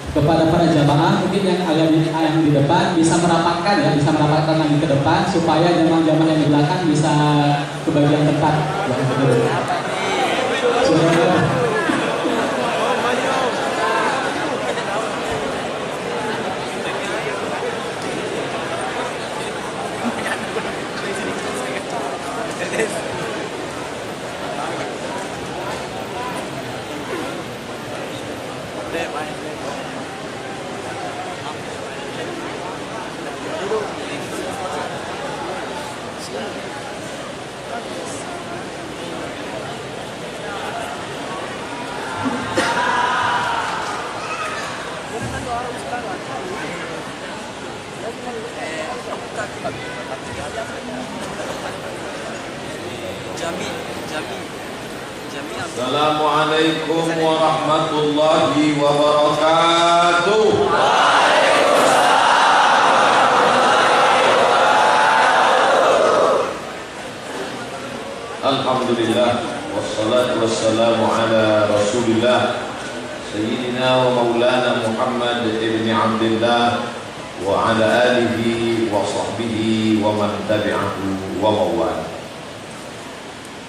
Kepada para jamaah mungkin yang agak yang di depan bisa merapatkan ya, bisa merapatkan lagi ke depan supaya jamaah-jamaah yang di belakang bisa ke bagian tempat. Assalamualaikum warahmatullahi wabarakatuh. Alhamdulillah wassalatu wassalamu ala Rasulillah Sayyidina wa Maulana Muhammad ibn Abdullah wa ala alihi wa sahbihi wa man tabi'ahu wa mawala.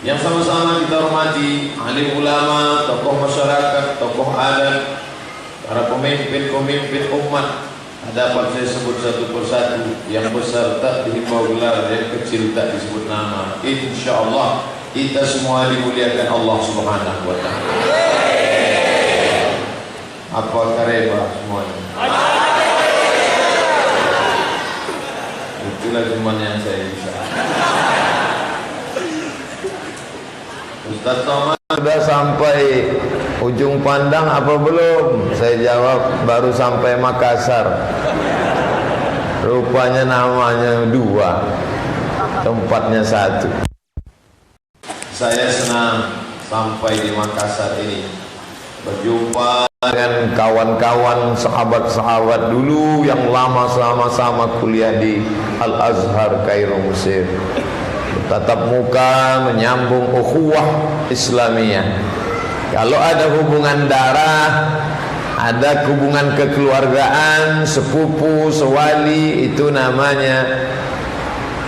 Yang sama-sama kita hormati alim ulama, tokoh masyarakat, tokoh adat, para pemimpin-pemimpin umat. Dapat saya sebut satu persatu. Yang besar tak dihimbau gelar, yang kecil tak disebut nama. InsyaAllah kita semua dimuliakan Allah Subhanahu wa ta'ala. Apa kareba semuanya? Itulah cuma yang saya bisa. Ustaz Somad sudah sampai ujung pandang apa belum? Saya jawab baru sampai Makassar. Rupanya namanya dua, tempatnya satu. Saya senang sampai di Makassar ini, berjumpa dengan kawan-kawan sahabat-sahabat dulu yang lama sama-sama kuliah di Al-Azhar Kairo Mesir. Tatap muka menyambung ukhuwah Islamiyah. Kalau ada hubungan darah, ada hubungan kekeluargaan, sepupu, sewali, itu namanya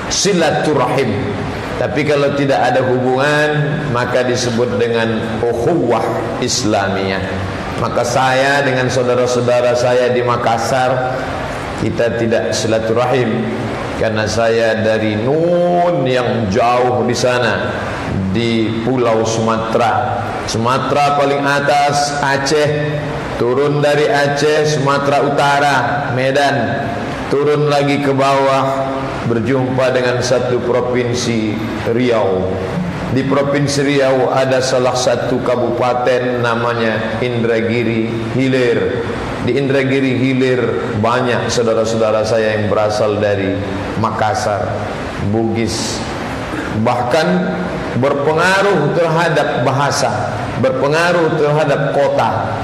silaturahim. Tapi kalau tidak ada hubungan, maka disebut dengan ukhuwah Islamiyah. Maka saya dengan saudara-saudara saya di Makassar, kita tidak silaturahim karena saya dari Nun yang jauh di sana, di Pulau Sumatera. Sumatera paling atas Aceh, turun dari Aceh Sumatera Utara Medan, turun lagi ke bawah berjumpa dengan satu provinsi Riau. Di provinsi Riau ada salah satu kabupaten namanya Indragiri Hilir. Di Indragiri Hilir banyak saudara-saudara saya yang berasal dari Makassar, Bugis. Bahkan berpengaruh terhadap bahasa, berpengaruh terhadap kota.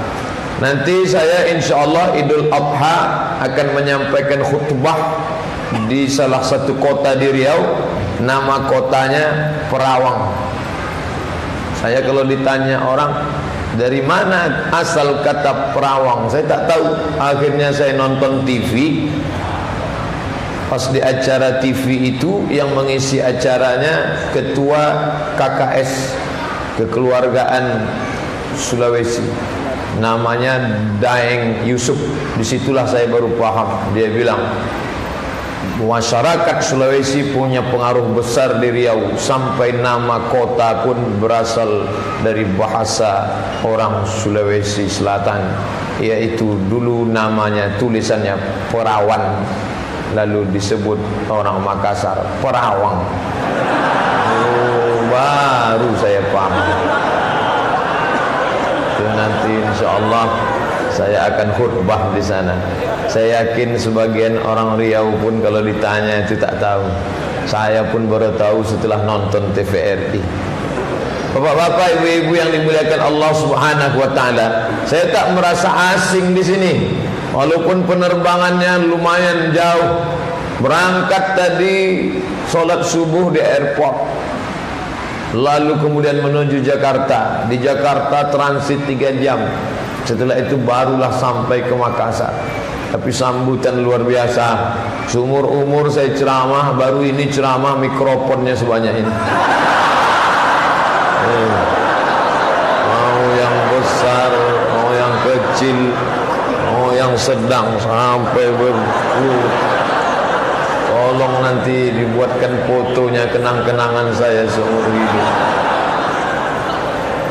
Nanti saya insyaAllah Idul Adha akan menyampaikan khutbah di salah satu kota di Riau. Nama kotanya Perawang. Saya kalau ditanya orang dari mana asal kata Perawang, saya tak tahu. Akhirnya saya nonton TV. Pas di acara TV itu yang mengisi acaranya ketua KKS Kekeluargaan Sulawesi, namanya Daeng Yusuf. Disitulah saya baru paham. Dia bilang masyarakat Sulawesi punya pengaruh besar di Riau, sampai nama kota pun berasal dari bahasa orang Sulawesi Selatan, yaitu dulu namanya tulisannya Perawan, lalu disebut orang Makassar Perawang. Baru saya paham. Itu nanti insyaallah saya akan khutbah di sana. Saya yakin sebagian orang Riau pun kalau ditanya itu tak tahu. Saya pun baru tahu setelah nonton TVRI. Bapak-bapak, ibu-ibu yang dimuliakan Allah Subhanahu wa taala, saya tak merasa asing di sini. Walaupun penerbangannya lumayan jauh. Berangkat tadi sholat subuh di airport, lalu kemudian menuju Jakarta. Di Jakarta transit 3 jam. Setelah itu barulah sampai ke Makassar. Tapi sambutan luar biasa. Seumur umur saya ceramah, baru ini ceramah mikrofonnya sebanyak ini. Mau yang besar, mau yang kecil, mau yang sedang, sampai tolong nanti dibuatkan fotonya, kenang-kenangan saya seumur hidup.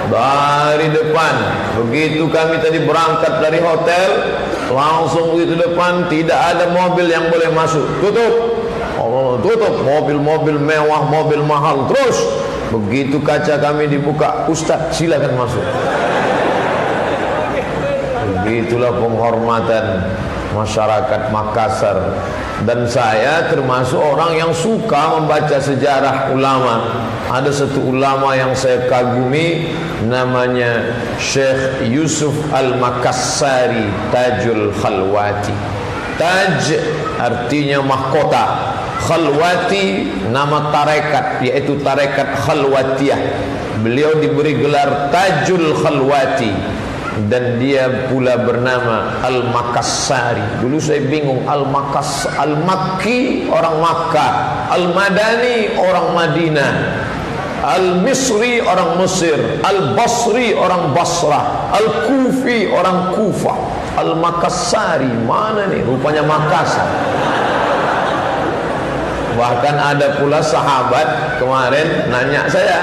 Dari depan, begitu kami tadi berangkat dari hotel, langsung begitu depan tidak ada mobil yang boleh masuk. Tutup, tutup, mobil-mobil mewah, mobil mahal. Terus begitu kaca kami dibuka, Ustaz silakan masuk. Begitulah penghormatan masyarakat Makassar. Dan saya termasuk orang yang suka membaca sejarah ulama. Ada satu ulama yang saya kagumi, namanya Syekh Yusuf Al-Makassari Tajul Khalwati. Taj artinya mahkota, Khalwati nama tarekat, yaitu tarekat Khalwatiyah. Beliau diberi gelar Tajul Khalwati. Dan dia pula bernama Al-Makassari. Dulu saya bingung, Al-Makki orang Makkah, Al-Madani orang Madinah, Al-Misri orang Mesir, Al-Basri orang Basrah, Al-Kufi orang Kufah. Al-Makassari mana nih? Rupanya Makassar. Bahkan ada pula sahabat kemarin nanya saya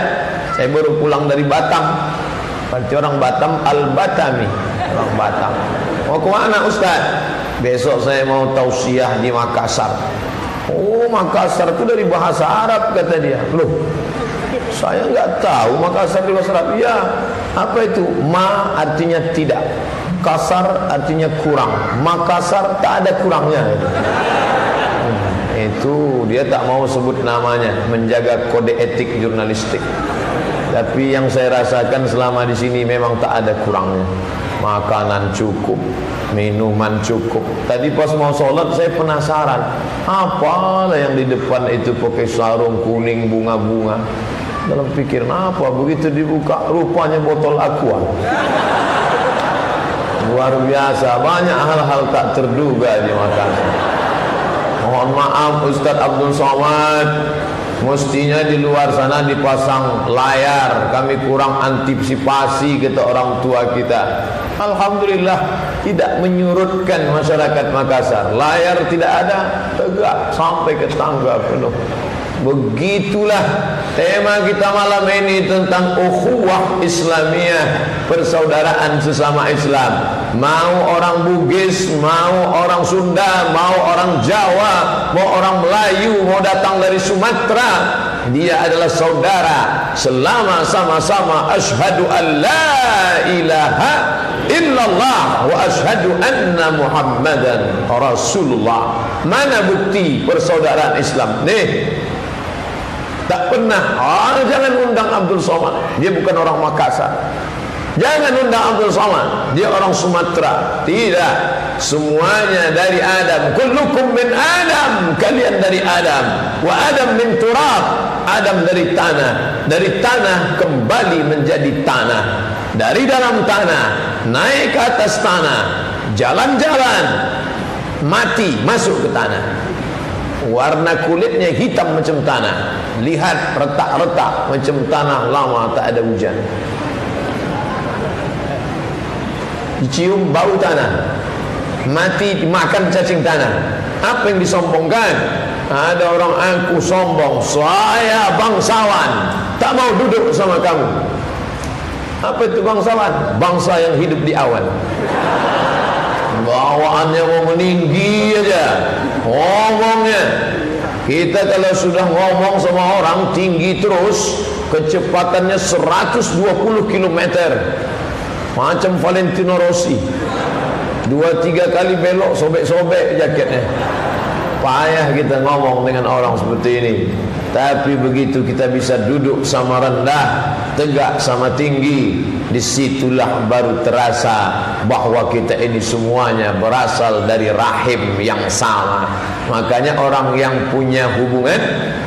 baru pulang dari Batam. Berarti orang Batam, Al-Batami, orang Batam. Mau kemana Ustaz? Besok saya mau tausiah di Makassar. Oh, Makassar itu dari bahasa Arab kata dia. Loh, saya nggak tahu Makassar di bahasa Arab. Ya, apa itu? Ma artinya tidak, kasar artinya kurang, Makassar tak ada kurangnya. Itu dia tak mau sebut namanya, menjaga kode etik jurnalistik. Tapi yang saya rasakan selama di sini memang tak ada kurangnya. Makanan cukup, minuman cukup. Tadi pas mau sholat saya penasaran, apalah yang di depan itu pakai sarung kuning bunga-bunga. Dalam pikiran apa? Begitu dibuka rupanya botol aqua. Luar biasa, banyak hal-hal tak terduga di Makassar. Mohon maaf Ustadz Abdul Somad, mestinya di luar sana dipasang layar. Kami kurang antisipasi, kata orang tua kita. Alhamdulillah tidak menyurutkan masyarakat Makassar. Layar tidak ada, tegak sampai ke tangga penuh. Begitulah tema kita malam ini tentang ukhuwah Islamiyah, persaudaraan sesama Islam. Mau orang Bugis, mau orang Sunda, mau orang Jawa, mau orang Melayu, mau datang dari Sumatera, dia adalah saudara selama sama-sama asyhadu an la ilaha illallah wa asyhadu anna Muhammadan Rasulullah. Mana bukti persaudaraan Islam? Nih, tak pernah. Jangan undang Abdul Somad, dia bukan orang Makassar. Jangan undang Abdul Somad, dia orang Sumatera. Tidak, semuanya dari Adam. Kullukum min Adam, kalian dari Adam. Wa Adam min turab, Adam dari tanah. Dari tanah kembali menjadi tanah. Dari dalam tanah naik ke atas tanah, jalan-jalan, mati masuk ke tanah. Warna kulitnya hitam macam tanah. Lihat retak-retak macam tanah lama tak ada hujan. Dicium bau tanah, mati dimakan cacing tanah. Apa yang disombongkan? Ada orang aku sombong, saya bangsawan, tak mau duduk sama kamu. Apa itu bangsawan? Bangsa yang hidup di awan. Bawaannya mau meninggi aja ngomongnya. Kita kalau sudah ngomong sama orang tinggi terus, kecepatannya 120 km, macam Valentino Rossi. 2-3 kali belok, sobek-sobek jaketnya. Payah kita ngomong dengan orang seperti ini. Tapi begitu kita bisa duduk sama rendah, tegak sama tinggi, disitulah baru terasa bahwa kita ini semuanya berasal dari rahim yang sama. Makanya orang yang punya hubungan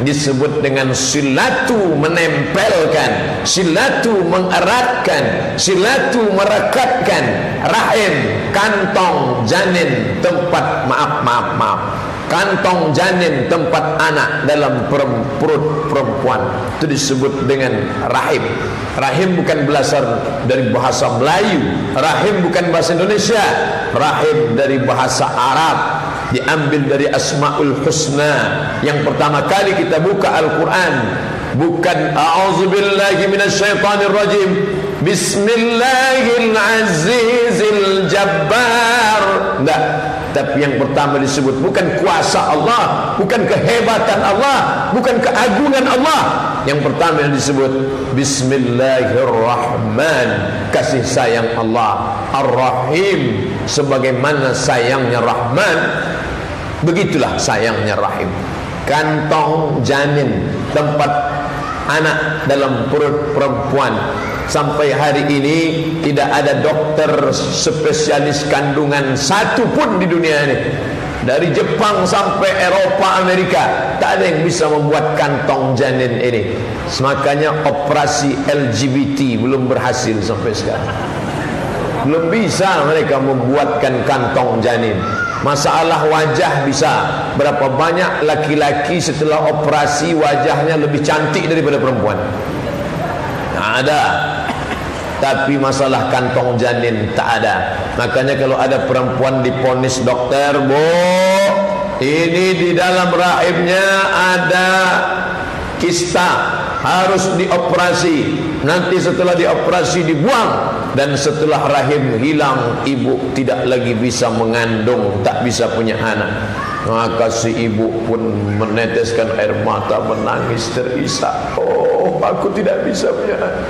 disebut dengan silatu, menempelkan, silatu mengeratkan, silatu merekatkan, rahim, kantong janin tempat kantong janin tempat anak dalam perut perempuan, itu disebut dengan rahim. Rahim bukan berasal dari bahasa Melayu, rahim bukan bahasa Indonesia, rahim dari bahasa Arab, diambil dari Asmaul Husna. Yang pertama kali kita buka Al-Quran bukan a'udzubillahi minasyaitonirrajim, bismillahirrahmanirrahim jabbar, enggak. Tapi yang pertama disebut bukan kuasa Allah, bukan kehebatan Allah, bukan keagungan Allah. Yang pertama yang disebut bismillahirrahman, kasih sayang Allah. Ar-Rahim, sebagaimana sayangnya Rahman, begitulah sayangnya Rahim. Kantong janin, tempat anak dalam perut perempuan. Sampai hari ini tidak ada dokter spesialis kandungan satu pun di dunia ini, dari Jepang sampai Eropa, Amerika, tak ada yang bisa membuat kantong janin ini. Makanya operasi LGBT belum berhasil sampai sekarang. Belum bisa mereka membuatkan kantong janin. Masalah wajah bisa. Berapa banyak laki-laki setelah operasi wajahnya lebih cantik daripada perempuan? Ada. Tapi masalah kantong janin tak ada. Makanya kalau ada perempuan diponis dokter, Bu, ini di dalam rahimnya ada kista, harus dioperasi. Nanti setelah dioperasi dibuang, dan setelah rahim hilang, ibu tidak lagi bisa mengandung, tak bisa punya anak. Maka si ibu pun meneteskan air mata, menangis terisak. Oh, aku tidak bisa punya anak.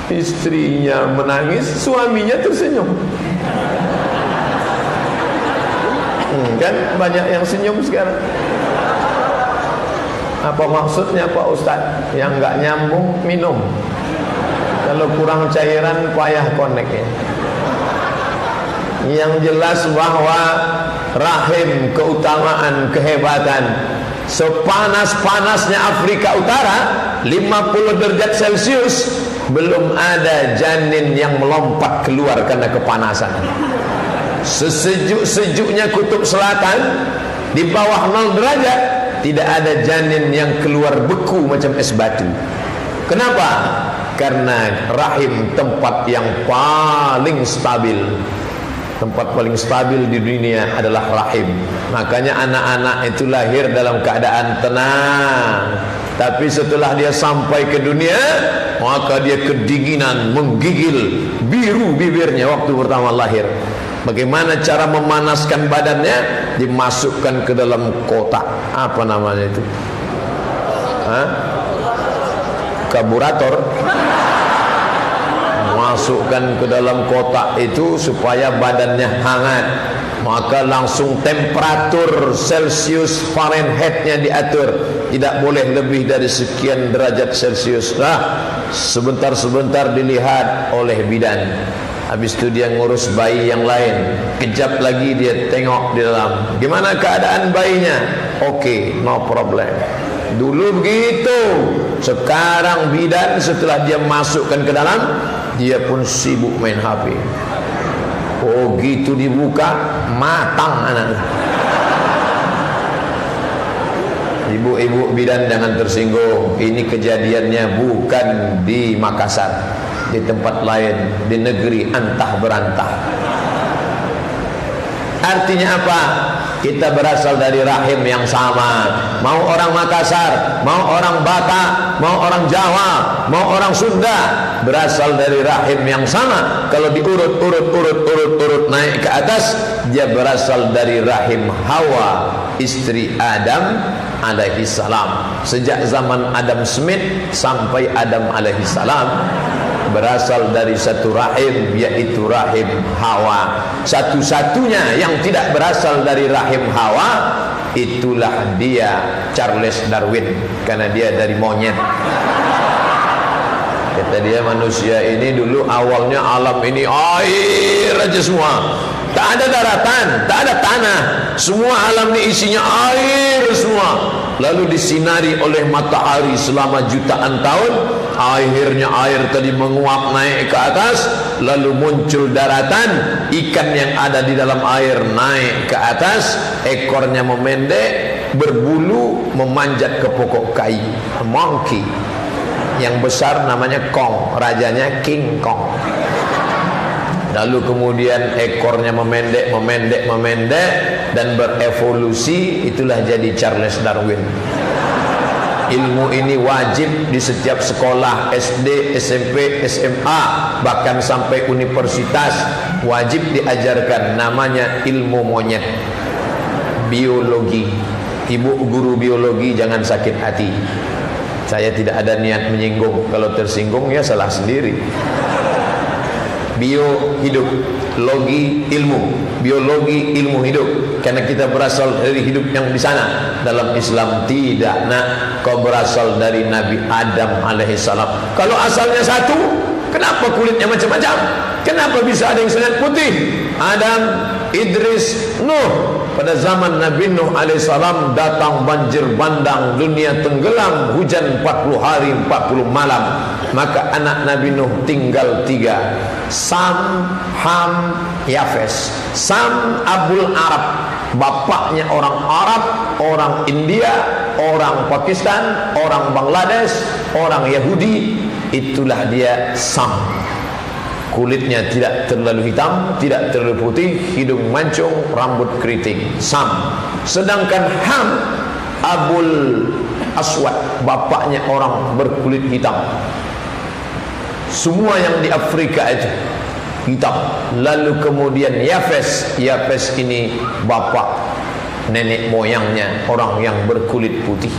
Istrinya menangis, suaminya tersenyum. Kan banyak yang senyum sekarang. Apa maksudnya Pak Ustaz? Yang enggak nyambung minum. Kalau kurang cairan payah konek ya. Yang jelas bahwa rahim, keutamaan, kehebatan. Sepanas-panasnya Afrika Utara 50 derajat Celcius, belum ada janin yang melompat keluar karena kepanasan. Sesejuk-sejuknya kutub selatan, di bawah 0 derajat, tidak ada janin yang keluar beku macam es batu. Kenapa? Karena rahim tempat yang paling stabil. Tempat paling stabil di dunia adalah rahim. Makanya anak-anak itu lahir dalam keadaan tenang. Tapi setelah dia sampai ke dunia, maka dia kedinginan, menggigil, biru bibirnya waktu pertama lahir. Bagaimana cara memanaskan badannya? Dimasukkan ke dalam kotak. Apa namanya itu? Karburator. Masukkan ke dalam kotak itu supaya badannya hangat. Maka langsung temperatur Celcius Fahrenheitnya diatur. Tidak boleh lebih dari sekian derajat Celcius. Sebentar-sebentar dilihat oleh bidan. Habis itu dia ngurus bayi yang lain. Kejap lagi dia tengok di dalam. Gimana keadaan bayinya? Oke, no problem. Dulu begitu. Sekarang bidan setelah dia masukkan ke dalam, dia pun sibuk main HP. Oh gitu dibuka, matang anak. Ibu-ibu bidan jangan tersinggung. Ini kejadiannya bukan di Makassar, di tempat lain, di negeri antah berantah. Artinya apa? Kita berasal dari rahim yang sama. Mau orang Makassar, mau orang Batak, mau orang Jawa, mau orang Sunda, berasal dari rahim yang sama. Kalau diurut naik ke atas, dia berasal dari rahim Hawa, istri Adam alaihi salam. Sejak zaman Adam Smith sampai Adam alaihi salam, berasal dari satu rahim, yaitu rahim Hawa. Satu-satunya yang tidak berasal dari rahim Hawa, itulah dia Charles Darwin, karena dia dari monyet. Kata dia, manusia ini dulu awalnya alam ini air aja semua, Tak ada daratan, tak ada tanah. Semua alam ini isinya air semua. Lalu disinari oleh matahari selama jutaan tahun. Akhirnya air tadi menguap naik ke atas. Lalu muncul daratan. Ikan yang ada di dalam air naik ke atas. Ekornya memendek, berbulu, memanjat ke pokok kayu. Monkey. Yang besar namanya Kong, rajanya King Kong. Lalu kemudian ekornya memendek dan berevolusi. Itulah jadi Charles Darwin. Ilmu ini wajib di setiap sekolah SD, SMP, SMA, bahkan sampai universitas wajib diajarkan. Namanya ilmu monyet, biologi. Ibu guru biologi jangan sakit hati. Saya tidak ada niat menyinggung. Kalau tersinggung ya salah sendiri. Bio hidup, logi ilmu, biologi ilmu hidup. Karena kita berasal dari hidup yang di sana. Dalam Islam tidak, nak, kau berasal dari Nabi Adam alaihissalam. Kalau asalnya satu, kenapa kulitnya macam-macam? Kenapa bisa ada yang sangat putih? Adam, Idris, Nuh. Pada zaman Nabi Nuh alaihissalam datang banjir bandang, dunia tenggelam, hujan 40 hari 40 malam. Maka anak Nabi Nuh tinggal 3, Sam, Ham, Yafes. Sam Abul Arab, bapaknya orang Arab, orang India, orang Pakistan, orang Bangladesh, orang Yahudi. Itulah dia Sam. Kulitnya tidak terlalu hitam, tidak terlalu putih, hidung mancung, rambut keriting. Sam. Sedangkan Ham, Abul Aswad, bapaknya orang berkulit hitam. Semua yang di Afrika itu hitam. Lalu kemudian Yafes. Yafes ini bapak nenek moyangnya orang yang berkulit putih.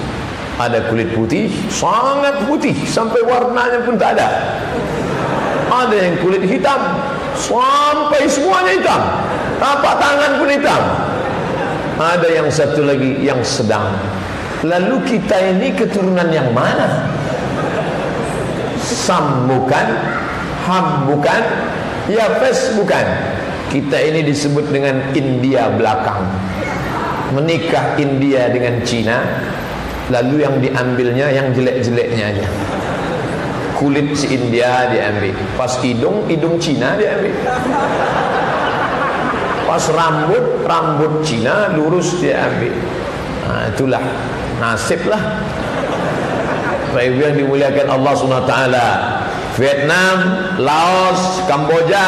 Ada kulit putih, sangat putih, sampai warnanya pun tak ada. Ada yang kulit hitam, sampai semuanya hitam, tapak tangan pun hitam. Ada yang satu lagi yang sedang. Lalu kita ini keturunan yang mana? Sam bukan, Ham bukan, Yafes bukan. Kita ini disebut dengan India belakang. Menikah India dengan Cina, lalu yang diambilnya yang jelek-jeleknya aja. Kulit si India diambil, pas hidung Cina diambil, pas rambut Cina lurus diambil. Nah, itulah nasib lah. Baik yang dimuliakan Allah SWT. Vietnam, Laos, Kamboja,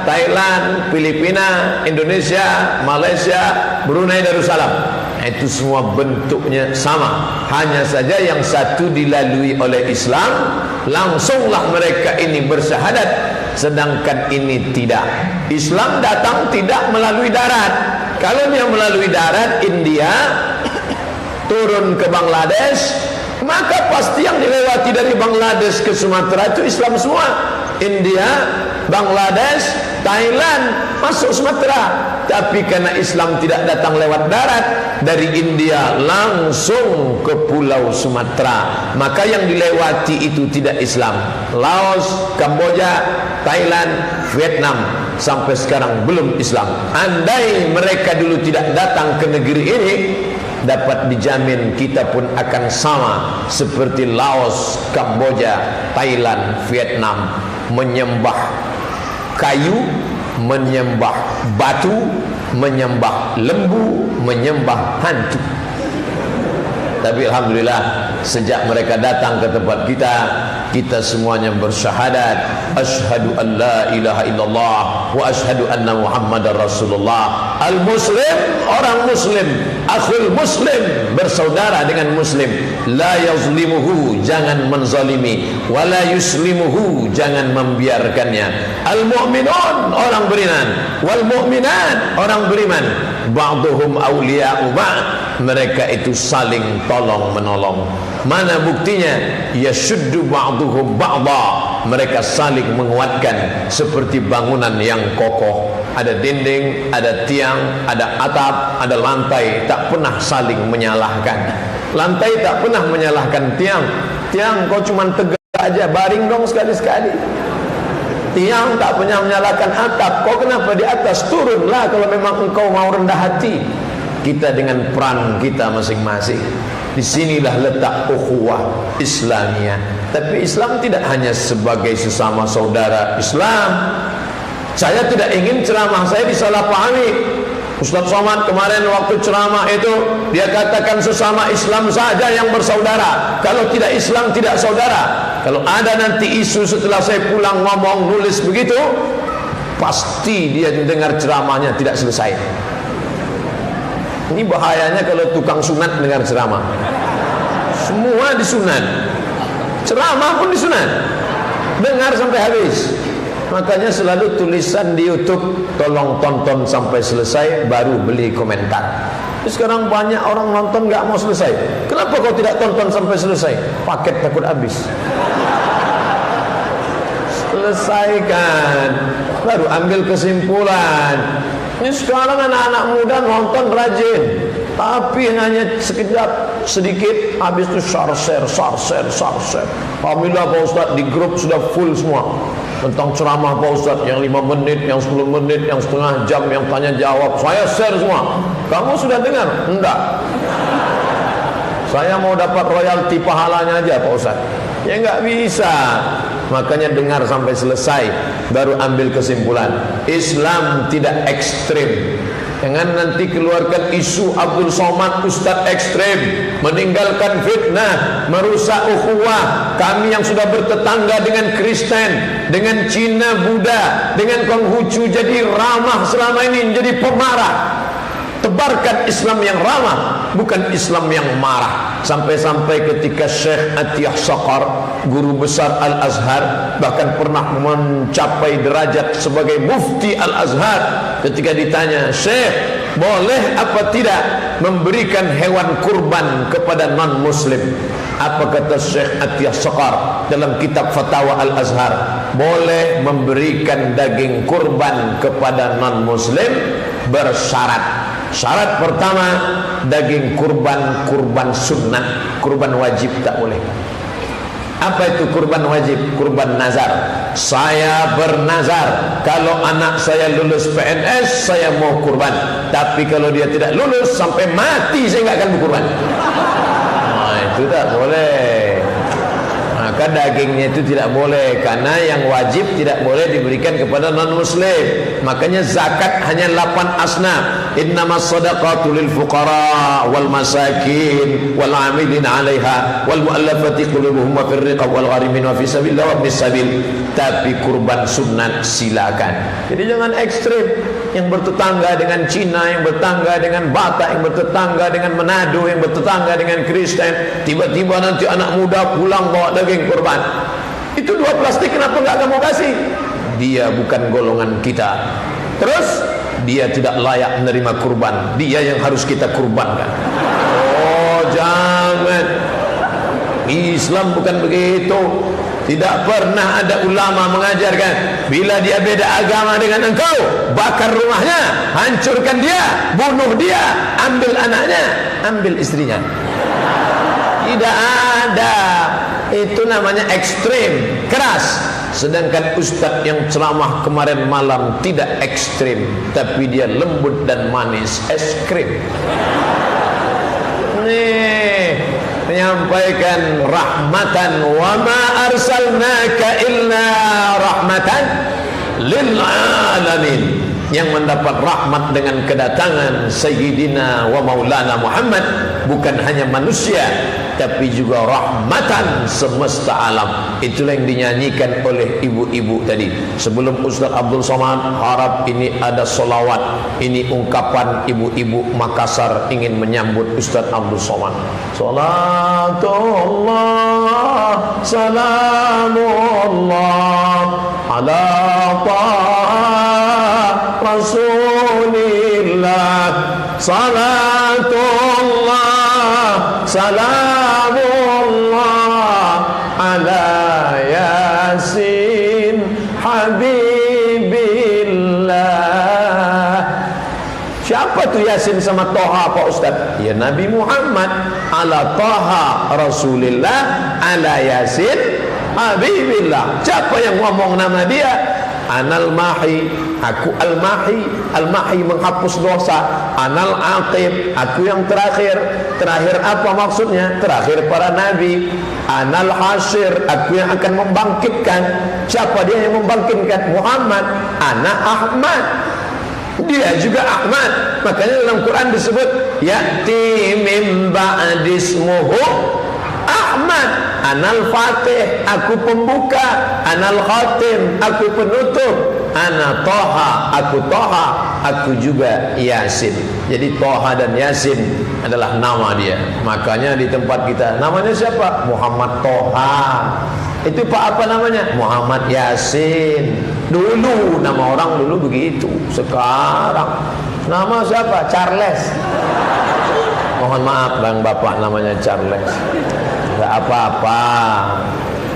Thailand, Filipina, Indonesia, Malaysia, Brunei Darussalam. Itu semua bentuknya sama. Hanya saja yang satu dilalui oleh Islam, langsunglah mereka ini bersyahadat. Sedangkan ini tidak. Islam datang tidak melalui darat. Kalau dia melalui darat, India turun ke Bangladesh, maka pasti yang dilewati dari Bangladesh ke Sumatera itu Islam semua. India, Bangladesh, Thailand masuk Sumatera. Tapi karena Islam tidak datang lewat darat, dari India langsung ke pulau Sumatera, maka yang dilewati itu tidak Islam. Laos, Kamboja, Thailand, Vietnam sampai sekarang belum Islam. Andai mereka dulu tidak datang ke negeri ini, dapat dijamin kita pun akan sama seperti Laos, Kamboja, Thailand, Vietnam, menyembah kayu, menyembah batu, menyembah lembu, menyembah hantu. Tapi alhamdulillah, sejak mereka datang ke tempat kita, kita semuanya bersyahadat asyhadu an la ilaha illallah wa asyhadu anna muhammadar rasulullah. Al-muslim, orang muslim, akhul muslim, bersaudara dengan muslim. La yazlimuhu, jangan menzalimi, wa la yuslimuhu, jangan membiarkannya. Al-mu'minun, orang beriman, wal mu'minat, orang beriman, ba'duhum awliya'u ba'd, mereka itu saling tolong menolong. Mana buktinya? Yashuddu ba'duhum ba'da, mereka saling menguatkan seperti bangunan yang kokoh. Ada dinding, ada tiang, ada atap, ada lantai, tak pernah saling menyalahkan. Lantai tak pernah menyalahkan tiang. Tiang kau cuma tegak aja, baring dong sekali-sekali. tiang tak pernah menyalakan atap. Kau kenapa di atas? Turunlah kalau memang engkau mau rendah hati. Kita dengan peran kita masing-masing. Disinilah letak ukhuwah Islamiyah. Tapi Islam tidak hanya sebagai sesama saudara Islam. Saya tidak ingin ceramah saya disalahpahami. Ustaz Somad kemarin waktu ceramah itu dia katakan sesama Islam saja yang bersaudara. Kalau tidak Islam tidak saudara. Kalau ada nanti isu setelah saya pulang ngomong nulis begitu, pasti dia dengar ceramahnya tidak selesai. Ini bahayanya kalau tukang sunat dengar ceramah. Semua disunat, ceramah pun disunat, dengar sampai habis. Makanya selalu tulisan di YouTube, tolong tonton sampai selesai baru beli komentar. Sekarang banyak orang nonton nggak mau selesai. Kenapa kau tidak tonton sampai selesai? Paket takut habis. Selesaikan, baru ambil kesimpulan. Ini sekarang anak-anak muda nonton rajin, tapi hanya sekejap sedikit, habis itu share. Alhamdulillah Pak Ustaz, di grup sudah full semua tentang ceramah Pak Ustaz, yang 5 menit, yang 10 menit, yang setengah jam, yang tanya jawab. Saya share semua. Kamu sudah dengar? Enggak. Saya mau dapat royalti pahalanya aja Pak Ustaz. Ya enggak bisa. Makanya dengar sampai selesai baru ambil kesimpulan. Islam tidak ekstrim. Jangan nanti keluarkan isu Abdul Somad Ustaz ekstrim, meninggalkan fitnah, merusak ukhuwah. Kami yang sudah bertetangga dengan Kristen, dengan Cina, Buddha, dengan Konghucu jadi ramah selama ini, menjadi pemarah. Tebarkan Islam yang ramah, bukan Islam yang marah. Sampai-sampai ketika Syekh Atiyah Saqar, guru besar Al-Azhar, bahkan pernah mencapai derajat sebagai mufti Al-Azhar, ketika ditanya, Syekh, boleh apa tidak memberikan hewan kurban kepada non-muslim? Apa kata Syekh Atiyah Saqar dalam kitab Fatwa Al-Azhar? Boleh memberikan daging kurban kepada non-muslim bersyarat. Syarat pertama, daging kurban sunnah, kurban wajib tak boleh. Apa itu kurban wajib? Kurban nazar. Saya bernazar, kalau anak saya lulus PNS, saya mau kurban. Tapi kalau dia tidak lulus, sampai mati saya nggak akan berkurban. Nah, itu tak boleh. Maka dagingnya itu tidak boleh, karena yang wajib tidak boleh diberikan kepada non-muslim. Makanya zakat hanya 8 asnaf. Innamas sadaqatu lil fuqara wal masakin wal 'amilin 'alaiha wal mu'allafati qulubuhum wa fir riqab wal gharimin wa fi sabilillah wa ibnis sabil. Tapi kurban sunat silakan. Jadi jangan ekstrim. Yang bertetangga dengan Cina, yang bertetangga dengan Batak, yang bertetangga dengan Manado, yang bertetangga dengan Kristen, tiba-tiba nanti anak muda pulang bawa daging kurban. Itu 2 plastik, kenapa enggak kamu kasih? Dia bukan golongan kita. Terus dia tidak layak menerima kurban. Dia yang harus kita kurbankan. Oh, jangan. Islam bukan begitu. Tidak pernah ada ulama mengajarkan bila dia beda agama dengan engkau, bakar rumahnya, hancurkan dia, bunuh dia, ambil anaknya, ambil istrinya. Tidak ada. Itu namanya ekstrim, keras. Sedangkan ustaz yang ceramah kemarin malam tidak ekstrim, tapi dia lembut dan manis, es krim. Nih, menyampaikan rahmatan, wa ma arsalnaka illa rahmatan lil alamin. Yang mendapat rahmat dengan kedatangan Sayyidina wa Maulana Muhammad bukan hanya manusia, tapi juga rahmatan semesta alam. Itulah yang dinyanyikan oleh ibu-ibu tadi. Sebelum Ustaz Abdul Somad, harap ini ada solawat. Ini ungkapan ibu-ibu Makassar ingin menyambut Ustaz Abdul Somad. Salatullah, salamullah ala Rasulillah, salatullah, salamullah ala Yasin Habibillah. Siapa tu Yasin sama Toha Pak Ustaz? Ya Nabi Muhammad. Ala Toha Rasulillah, ala Yasin Habibillah. Siapa yang ngomong nama dia? Anal mahi, aku al-mahi. Al-mahi menghapus dosa. Anal aqib, aku yang terakhir. Terakhir apa maksudnya? Terakhir para nabi. Anal hasyir, aku yang akan membangkitkan. Siapa dia yang membangkitkan? Muhammad. Ana Ahmad, dia juga Ahmad. Makanya dalam Quran disebut ya'ti min ba'dismuhu Ahmad. Anal Fatih, aku pembuka. Anal Khatim, aku penutup. Ana Toha, aku Toha. Aku juga Yasin. Jadi Toha dan Yasin adalah nama dia. Makanya di tempat kita namanya siapa? Muhammad Toha. Itu Pak apa namanya? Muhammad Yasin. Dulu nama orang dulu begitu. Sekarang nama siapa? Charles. Mohon maaf bang bapak, namanya Charles. Gak apa-apa.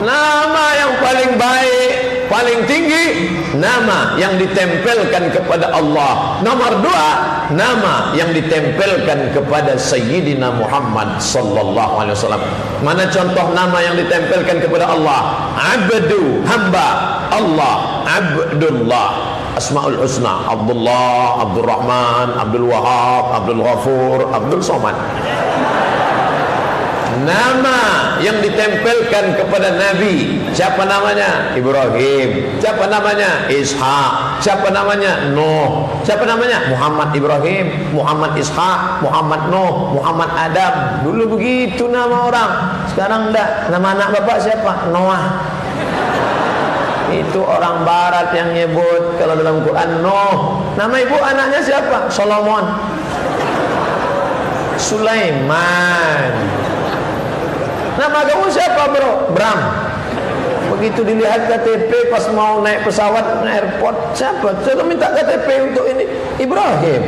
Nama yang paling baik, paling tinggi, nama yang ditempelkan kepada Allah. Nomor 2, nama yang ditempelkan kepada Sayyidina Muhammad sallallahu alaihi wasallam. Mana contoh nama yang ditempelkan kepada Allah? Abdu, hamba. Allah, Abdullah. Asmaul Husna, Abdullah, Abdul Rahman, Abdul Wahab, Abdul Ghafur, Abdul Somad. Nama yang ditempelkan kepada Nabi, siapa namanya? Ibrahim. Siapa namanya? Ishak. Siapa namanya? Nuh. Siapa namanya? Muhammad Ibrahim, Muhammad Ishak, Muhammad Nuh, Muhammad Adam. Dulu begitu nama orang. Sekarang enggak. Nama anak bapak siapa? Noah. Itu orang barat yang nyebut. Kalau dalam Quran Nuh. Nama ibu anaknya siapa? Solomon, Sulaiman. Nama kamu siapa bro? Bram. Begitu dilihat KTP pas mau naik pesawat airport, siapa? Saya minta KTP untuk ini. Ibrahim.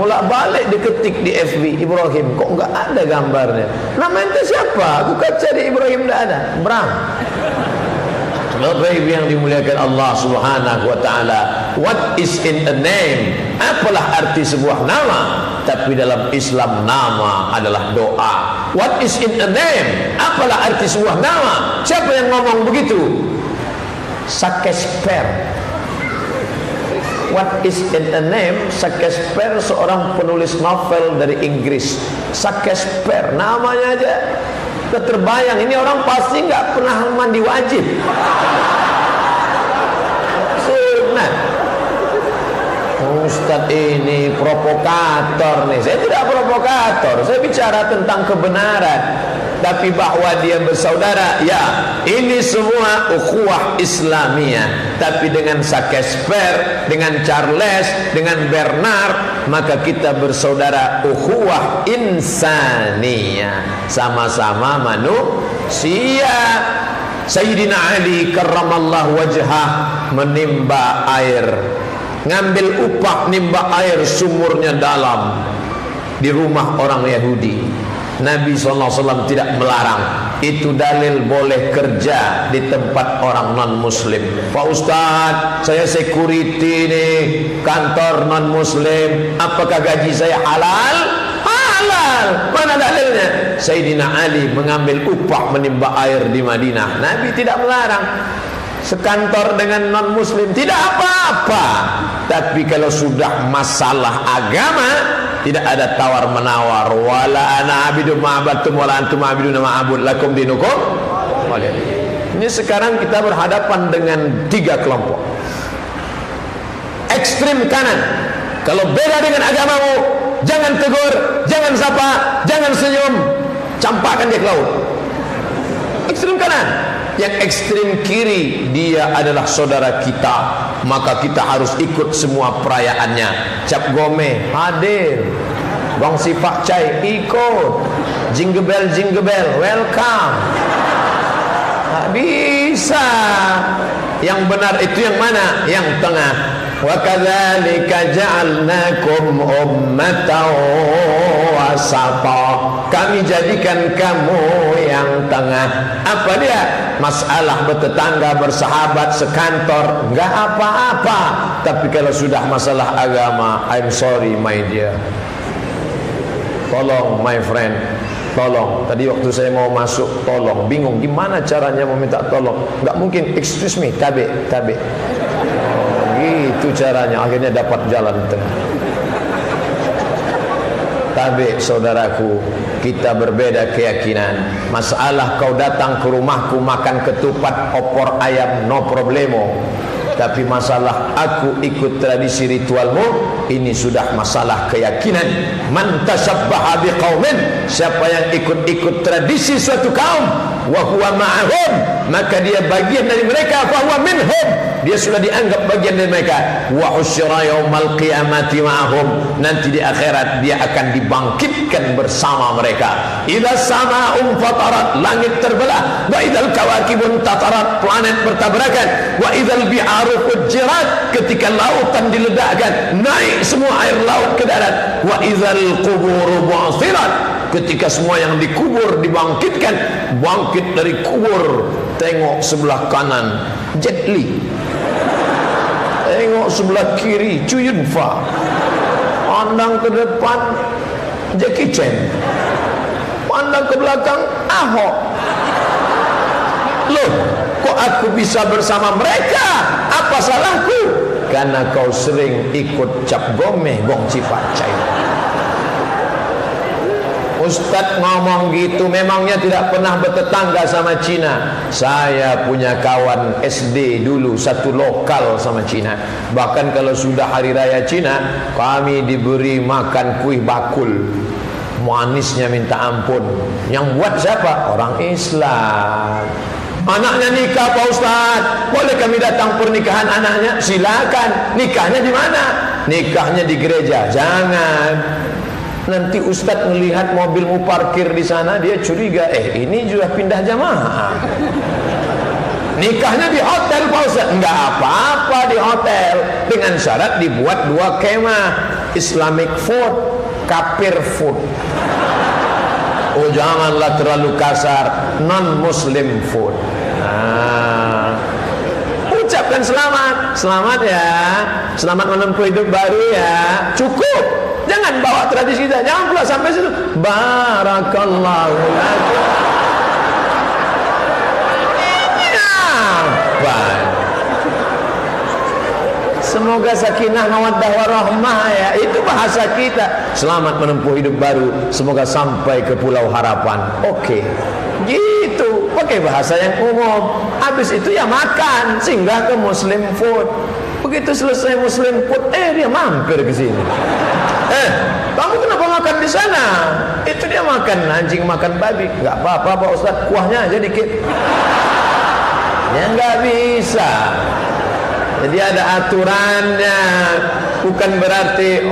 Mulak balik diketik di FB Ibrahim, kok enggak ada gambarnya. Nama ente siapa? Aku kaca di Ibrahim enggak ada. Bram. Bapak Ibu yang dimuliakan Allah Subhanahu wa taala, what is in a name? Apalah arti sebuah nama? Tapi dalam Islam nama adalah doa. What is in a name? Apalah arti sebuah nama? Siapa yang ngomong begitu? Shakespeare. What is in a name? Shakespeare seorang penulis novel dari Inggris. Shakespeare namanya aja terbayang, ini orang pasti nggak pernah mandi wajib. Sunat. Ustadz ini provokator nih. Saya tidak provokator, saya bicara tentang kebenaran. Tapi bahwa dia bersaudara, ya ini semua ukhuwah Islamiyah. Tapi dengan Shakespeare, dengan Charles, dengan Bernard, maka kita bersaudara ukhuwah insaniyah. Sama-sama manusia. Sayyidina Ali karramallahu wajhah menimba air, ngambil upah nimba air, sumurnya dalam di rumah orang Yahudi. Nabi SAW tidak melarang. Itu dalil boleh kerja di tempat orang non-muslim. Pak Ustadz, saya security nih, kantor non-muslim, apakah gaji saya halal? Halal. Mana dalilnya? Sayyidina Ali mengambil upah menimba air di Madinah. Nabi tidak melarang. Sekantor dengan non-muslim tidak apa-apa. Tapi kalau sudah masalah agama, tidak ada tawar menawar. Wala ana abidu ma'abattum wala antum abiduna ma'abud lakum dinukum. Ini sekarang kita berhadapan dengan 3 kelompok. Ekstrim kanan, kalau beda dengan agamamu, jangan tegur, jangan sapa, jangan senyum, campakkan dia ke laut. Ekstrim kanan. Yang ekstrim kiri, dia adalah saudara kita, maka kita harus ikut semua perayaannya. Cap Gome hadir, Bang Sifak Cai ikut, jingle bell welcome. Tak bisa. Yang benar itu yang mana? Yang tengah. Wa kadzalika ja'alnakum ummatan wasata. Kami jadikan kamu yang tengah. Apa dia? Masalah bertetangga, bersahabat, sekantor, enggak apa-apa. Tapi kalau sudah masalah agama, I'm sorry my dear. Tolong my friend, tolong. Tadi waktu saya mau masuk, tolong, bingung gimana caranya meminta tolong. Nggak mungkin, excuse me, tabe. Oh, gitu caranya. Akhirnya dapat jalan tengah. Tabe, saudaraku, kita berbeda keyakinan. Masalah kau datang ke rumahku makan ketupat opor ayam, no problemo. Tapi masalah aku ikut tradisi ritualmu, ini sudah masalah keyakinan. Man tasabbaha biqaumin, siapa yang ikut-ikut tradisi suatu kaum, wa huwa ma'ahum, maka dia bagian dari mereka, fa huwa minhum, dia sudah dianggap bagian dari mereka. Wa husyira yaumal qiyamati ma'ahum, nanti di akhirat dia akan dibangkitkan bersama mereka. Idza sama'un fatarat, langit terbelah, wa idzal kawakibun tatarat, planet bertabrakan, wa idzal bi'aru fujirat, ketika lautan diledakkan, naik semua air laut ke darat, wa idzal quburu bu'thirat, ketika semua yang dikubur dibangkitkan, bangkit dari kubur. Tengok sebelah kanan Jet Li, tengok sebelah kiri Chu Yun Fa, pandang ke depan Jackie Chan, pandang ke belakang Ahok. Loh, kok aku bisa bersama mereka? Apa salahku? Karena kau sering ikut cap gomeh gong cipacai. Ustadz ngomong gitu, memangnya tidak pernah bertetangga sama Cina. Saya punya kawan SD dulu, satu lokal sama Cina. Bahkan kalau sudah hari raya Cina, kami diberi makan kuih bakul, manisnya minta ampun. Yang buat siapa? Orang Islam. Anaknya nikah Pak Ustaz, boleh kami datang pernikahan anaknya? Silakan. Nikahnya di mana? Nikahnya di gereja. Jangan. Nanti Ustaz melihat mobilmu parkir di sana, dia curiga, ini juga pindah jamaah. Nikahnya di hotel Pak Ustaz. Enggak apa-apa di hotel, dengan syarat dibuat 2 kemah, Islamic food, kafir food. Oh, janganlah terlalu kasar, non-Muslim food. Ucapkan selamat ya, selamat menempuh hidup baru ya, cukup. Jangan bawa tradisi kita, jangan pula sampai situ. Barakallahu lakum. Semoga sakinah mawaddah warahmah ya, itu bahasa kita. Selamat menempuh hidup baru, semoga sampai ke pulau harapan. Oke, gitu, pakai bahasa yang umum. Habis itu ya makan, singgah ke Muslim food. Begitu selesai Muslim food, dia mampir ke sini. Kamu kenapa makan di sana? Itu dia makan anjing, makan babi. Enggak apa-apa Pak Ustaz, kuahnya aja dikit. Ya enggak bisa. Jadi ada aturannya, bukan berarti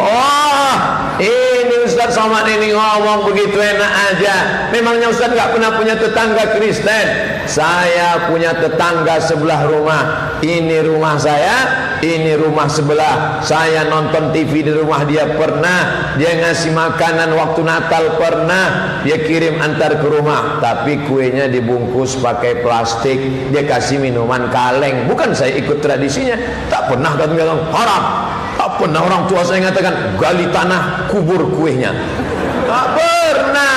ini Ustaz Somad ini ngomong begitu enak aja. Memangnya Ustaz nggak pernah punya tetangga Kristen? Saya punya tetangga sebelah rumah. Ini rumah saya, ini rumah sebelah. Saya nonton TV di rumah dia pernah. Dia ngasih makanan waktu Natal pernah. Dia kirim antar ke rumah, tapi kuenya dibungkus pakai plastik. Dia kasih minuman kaleng. Bukan saya ikut tradisinya. Tak pernah kata haram. Tak pernah orang tua saya mengatakan gali tanah kubur kuenya. Tak pernah.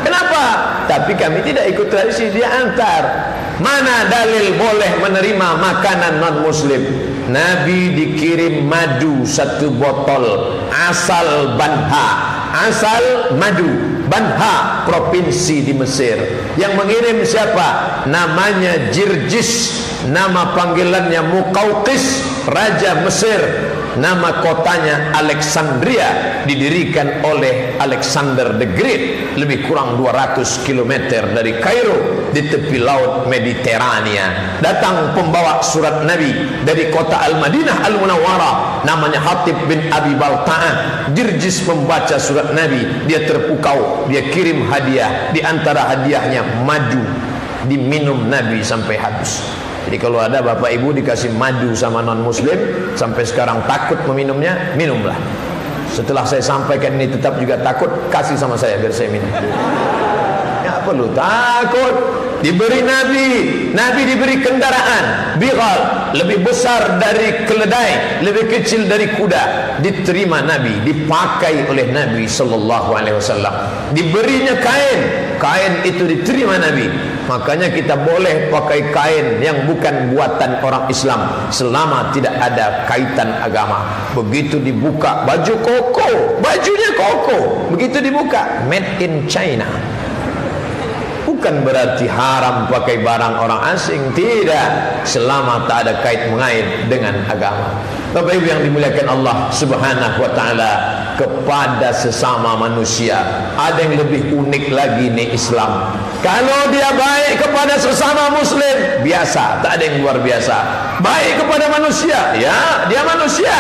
Kenapa? Tapi kami tidak ikut tradisi, dia antar. Mana dalil boleh menerima makanan non muslim? Nabi dikirim madu 1 botol asal Banha, asal madu Banha, provinsi di Mesir. Yang mengirim siapa? Namanya Jirjis, nama panggilannya Muqawqis, raja Mesir. Nama kotanya Alexandria, didirikan oleh Alexander the Great, lebih kurang 200 km dari Kairo, di tepi laut Mediterania. Datang pembawa surat Nabi dari kota Al-Madinah Al-Munawwarah, namanya Hatib bin Abi Balta'ah. Jirjis membaca surat Nabi, dia terpukau, dia kirim hadiah. Di antara hadiahnya madu, diminum Nabi sampai habis. Jadi kalau ada bapak ibu dikasih madu sama non muslim sampai sekarang takut meminumnya, minumlah. Setelah saya sampaikan ini tetap juga takut, kasih sama saya biar saya minum. Ya perlu takut. Diberi Nabi diberi kendaraan bighal, lebih besar dari keledai, lebih kecil dari kuda. Diterima Nabi, dipakai oleh Nabi sallallahu alaihi wasallam. Diberinya kain itu diterima Nabi. Makanya kita boleh pakai kain yang bukan buatan orang Islam selama tidak ada kaitan agama. Begitu dibuka baju koko, bajunya koko, begitu dibuka made in China. Bukan berarti haram pakai barang orang asing, tidak, selama tak ada kait mengait dengan agama. Bapak Ibu yang dimuliakan Allah Subhanahu wa taala, kepada sesama manusia ada yang lebih unik lagi nih Islam. Kalau dia baik kepada sesama muslim, biasa, tak ada yang luar biasa. Baik kepada manusia, ya, dia manusia.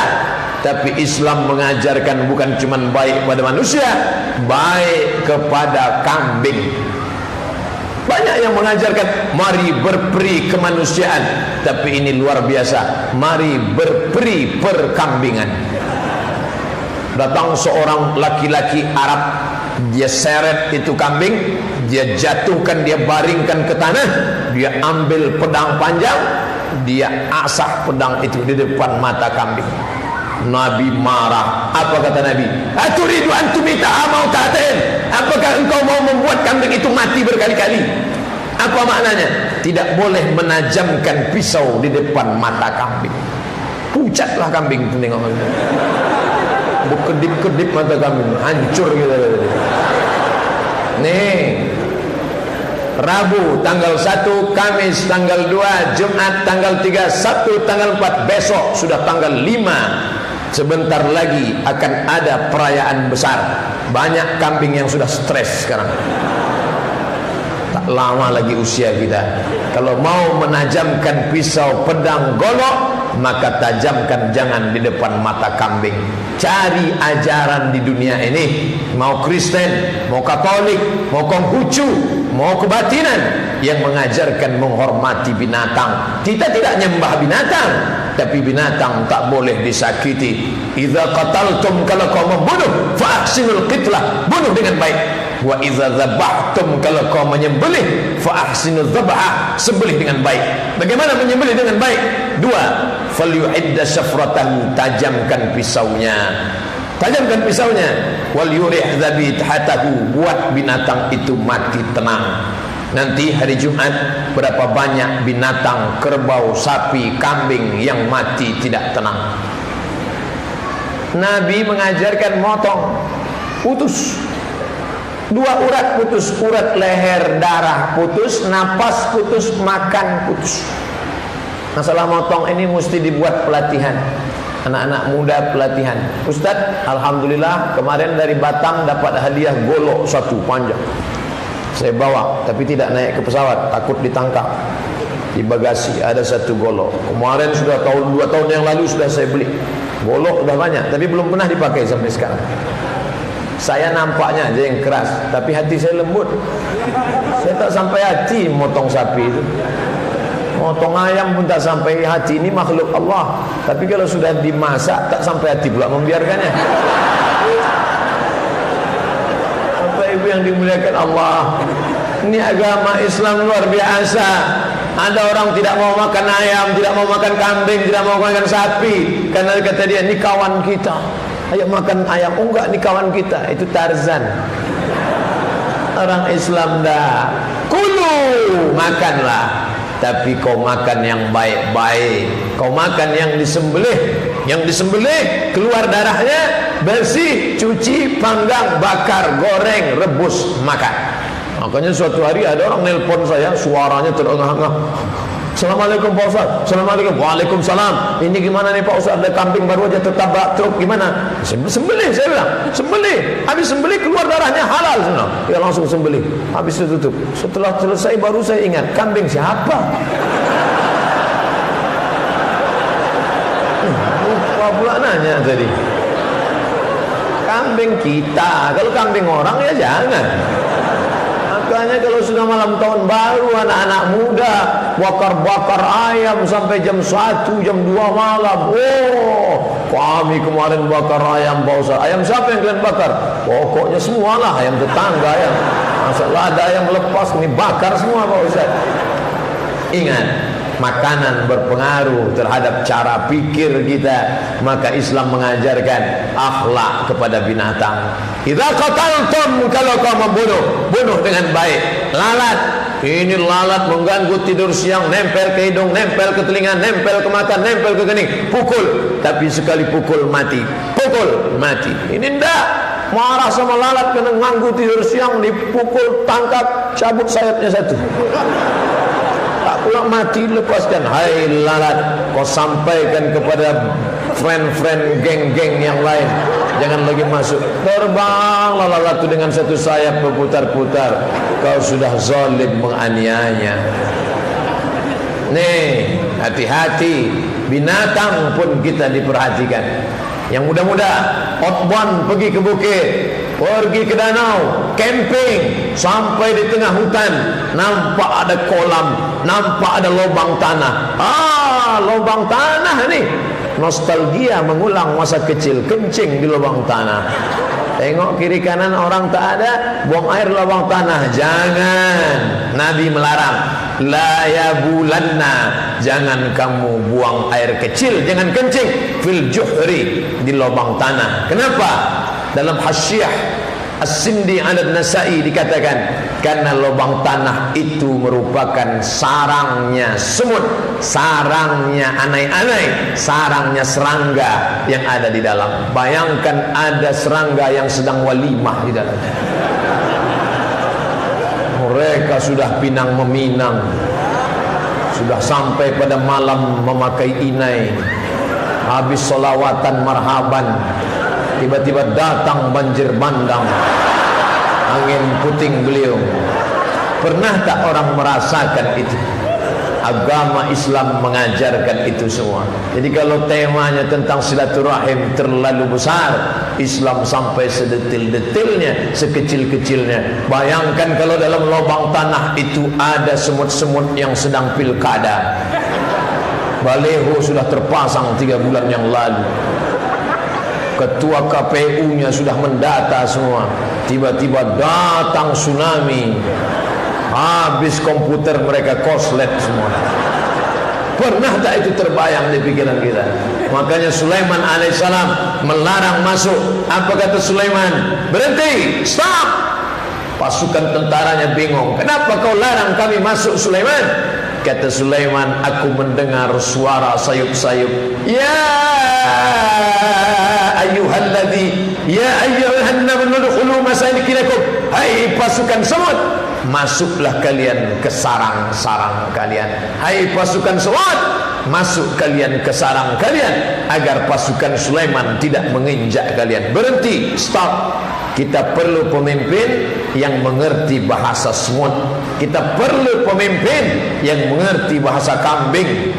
Tapi Islam mengajarkan bukan cuma baik kepada manusia, baik kepada kambing. Banyak yang mengajarkan mari berperi kemanusiaan, tapi ini luar biasa, mari berperi perkambingan. Datang seorang laki-laki Arab, dia seret itu kambing, dia jatuhkan, dia baringkan ke tanah, dia ambil pedang panjang, dia asah pedang itu di depan mata kambing. Nabi marah. Apa kata Nabi? Aturidu antumita mautatin. Apakah engkau mau membuat kambing itu mati berkali-kali? Apa maknanya? Tidak boleh menajamkan pisau di depan mata kambing. Pucatlah kambing itu, tengok. Berkedip-kedip mata kambing, hancur gitu. Nih, Rabu tanggal 1, Kamis tanggal 2, Jumat tanggal 3, Sabtu tanggal 4, besok sudah tanggal 5. Sebentar lagi akan ada perayaan besar. Banyak kambing yang sudah stres sekarang. Tak lama lagi usia kita. Kalau mau menajamkan pisau pedang golok, maka tajamkan jangan di depan mata kambing. Cari ajaran di dunia ini, mau Kristen, mau Katolik, mau Konghucu, mau kebatinan, yang mengajarkan menghormati binatang. Kita tidak nyembah binatang, tapi binatang tak boleh disakiti. Idza qataltum, kalau kau membunuh, fa ahsinul qitlah, bunuh dengan baik. Wa idza dzabhtum, kalau kau menyembelih, fa ahsinul dzabha, sembelih dengan baik. Bagaimana menyembelih dengan baik? 2, falyu'idda syafratahu, tajamkan pisaunya. Tajamkan pisaunya. Wal yurih dzabihatahu, buat binatang itu mati tenang. Nanti hari Jumat berapa banyak binatang, kerbau, sapi, kambing yang mati tidak tenang. Nabi mengajarkan motong, putus 2 urat, putus urat leher, darah putus, napas putus, makan putus. Masalah motong ini mesti dibuat pelatihan. Anak-anak muda pelatihan. Ustadz, alhamdulillah kemarin dari Batam dapat hadiah golok 1 panjang. Saya bawa, tapi tidak naik ke pesawat, takut ditangkap. Di bagasi ada 1 golok. Kemarin sudah 2 tahun yang lalu sudah saya beli. Golok sudah banyak, tapi belum pernah dipakai sampai sekarang. Saya nampaknya aja yang keras, tapi hati saya lembut. Saya tak sampai hati motong sapi itu. Motong ayam pun tak sampai hati, ini makhluk Allah. Tapi kalau sudah dimasak, tak sampai hati pula membiarkannya. Ibu yang dimuliakan Allah, ini agama Islam luar biasa. Ada orang tidak mau makan ayam, tidak mau makan kambing, tidak mau makan sapi, karena kata dia, ini kawan kita. Ayo makan ayam. Oh enggak, ini kawan kita. Itu Tarzan. Orang Islam dah. Kulu, makanlah, tapi kau makan yang baik-baik. Kau makan yang disembelih. Yang disembelih keluar darahnya, bersih, cuci, panggang, bakar, goreng, rebus, makan. Makanya suatu hari ada orang nelpon saya, suaranya terengah-engah. Assalamualaikum Pak Ustaz. Assalamualaikum. Waalaikumsalam. Ini gimana nih Pak Ustaz, ada kambing baru aja tertabrak truk, gimana? Sembelih, saya bilang. Sembelih. Habis sembelih keluar darahnya, halal semua. Ya langsung sembelih. Habis itu tutup. Setelah selesai baru saya ingat, kambing siapa? Lupa pula nanya tadi. Kambing kita. Kalau kambing orang ya jangan. Makanya kalau sudah malam tahun baru, anak-anak muda bakar-bakar ayam sampai jam 1, jam 2 malam. Oh, kami kemarin bakar ayam Pak Ustaz. Ayam siapa yang kalian bakar? Pokoknya semualah, ayam tetangga, ayam Masalah ada yang lepas nih, bakar semua Pak Ustaz. Ingat, makanan berpengaruh terhadap cara pikir kita. Maka Islam mengajarkan akhlak kepada binatang. Idza qataltum, kalau kau membunuh, bunuh dengan baik. Lalat, ini lalat mengganggu tidur siang, nempel ke hidung, nempel ke telinga, nempel ke mata, nempel ke kening, pukul. Tapi sekali pukul mati, pukul mati. Ini ndak, marah sama lalat kena ganggu tidur siang, dipukul, tangkap, cabut sayapnya satu. Tak pula mati, lepaskan. Hai lalat, kau sampaikan kepada friend-friend geng-geng yang lain, jangan lagi masuk. Terbanglah lalat itu dengan satu sayap berputar-putar. Kau sudah zalim menganiayanya. Nih, hati-hati. Binatang pun kita diperhatikan. Yang muda-muda, outbound pergi ke bukit, pergi ke danau, camping, sampai di tengah hutan, nampak ada kolam, nampak ada lubang tanah. Lubang tanah nih, nostalgia mengulang masa kecil, kencing di lubang tanah. Tengok kiri kanan orang tak ada, buang air lubang tanah. Jangan, Nabi melarang. La yabulanna, jangan kamu buang air kecil, jangan kencing fil juhri, di lubang tanah. Kenapa? Dalam Hasyiah As-Sindi An-Nasai dikatakan, karena lubang tanah itu merupakan sarangnya semut, sarangnya anai-anai, sarangnya serangga yang ada di dalam. Bayangkan ada serangga yang sedang walimah di dalam. Mereka sudah pinang meminang, sudah sampai pada malam memakai inai, habis solawatan marhaban, tiba-tiba datang banjir bandang, angin puting beliung. Pernah tak orang merasakan itu? Agama Islam mengajarkan itu semua. Jadi kalau temanya tentang silaturahim terlalu besar, Islam sampai sedetil-detilnya, sekecil-kecilnya. Bayangkan kalau dalam lubang tanah itu ada semut-semut yang sedang pilkada. Baleho sudah terpasang 3 bulan yang lalu. Ketua KPU-nya sudah mendata semua. Tiba-tiba datang tsunami, habis komputer mereka korslet semua. Pernah tak itu terbayang di pikiran kita? Makanya Sulaiman alaihissalam melarang masuk. Apa kata Sulaiman? Berhenti, stop. Pasukan tentaranya bingung. Kenapa kau larang kami masuk, Sulaiman? Kata Sulaiman, aku mendengar suara sayup-sayup. Ya ayyuhalladzi, ya ayyuhan nadkhulu masakinakum. Hai pasukan semut, masuklah kalian ke sarang-sarang kalian. Hai pasukan semut, masuk kalian ke sarang kalian, agar pasukan Sulaiman tidak menginjak kalian. Berhenti, stop. Kita perlu pemimpin yang mengerti bahasa semut. Kita perlu pemimpin yang mengerti bahasa kambing.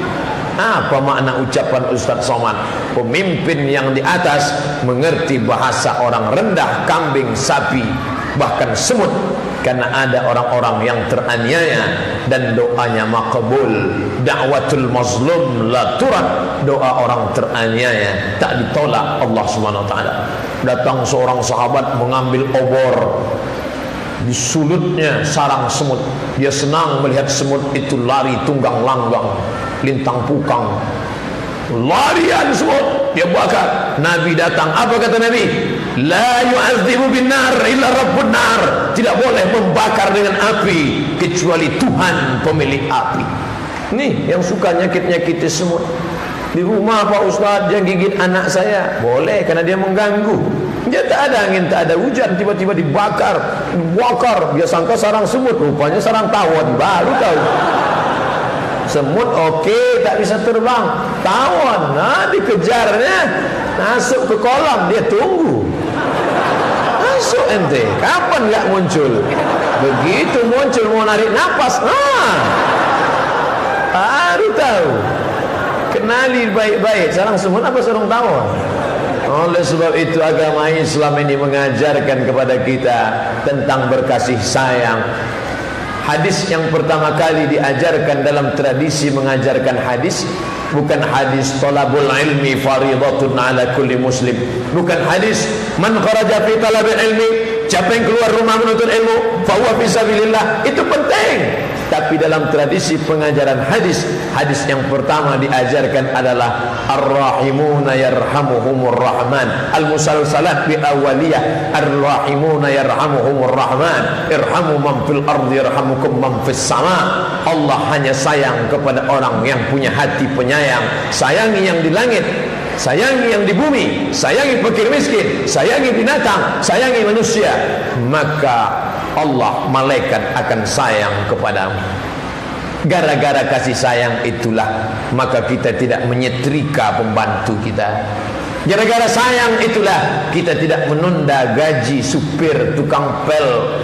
Apa makna ucapan Ustaz Somad? Pemimpin yang di atas mengerti bahasa orang rendah, kambing, sapi, bahkan semut. Karena ada orang-orang yang teraniaya dan doanya makbul. Da'watul mazlum la turad. Doa orang teraniaya tak ditolak Allah Subhanahu wa taala. Datang seorang sahabat mengambil obor, disulutnya sarang semut. Dia senang melihat semut itu lari tunggang langgang, lintang pukang, larian semut, dia bakar. Nabi datang, apa kata Nabi? La yu'adzibu bin nar illa rabbun nar. Tidak boleh membakar dengan api kecuali Tuhan pemilik api. Nih yang suka nyakit-nyakiti semut. Di rumah Pak Ustaz yang gigit anak saya, boleh karena dia mengganggu. Dia tak ada angin, tak ada hujan, tiba-tiba dibakar. Dia sangka sarang semut, rupanya sarang tawon. Baru tahu. Semut oke, tak bisa terbang. Tawon, nah dikejarnya, masuk ke kolam, dia tunggu. Masuk ente, kapan gak muncul? Begitu muncul mau narik napas, baru tahu. Kenali baik-baik sarang semut apa sarang tawon. Oleh sebab itu agama Islam ini mengajarkan kepada kita tentang berkasih sayang. Hadis yang pertama kali diajarkan dalam tradisi mengajarkan hadis, bukan hadis talabul ilmi faridatun ala kulli muslim, bukan hadis man kharaja fi talabil ilmi Siapa yang keluar rumah menuntut ilmu, fahuwa fisabilillah. Itu penting. Tapi dalam tradisi pengajaran hadis, hadis yang pertama diajarkan adalah ar-rahimuna yarhamuhumur rahman. Al-musalsalat bi awaliyah, ar-rahimuna yarhamuhumur rahman. Irhamu man fil ardi yarhamukum man fis sama. Allah hanya sayang kepada orang yang punya hati penyayang. Sayangi yang di langit, sayangi yang di bumi, sayangi fakir miskin, sayangi binatang, sayangi manusia, maka Allah, malaikat akan sayang kepadamu. Gara-gara kasih sayang itulah maka kita tidak menyetrika pembantu kita. Gara-gara sayang itulah kita tidak menunda gaji supir, tukang pel.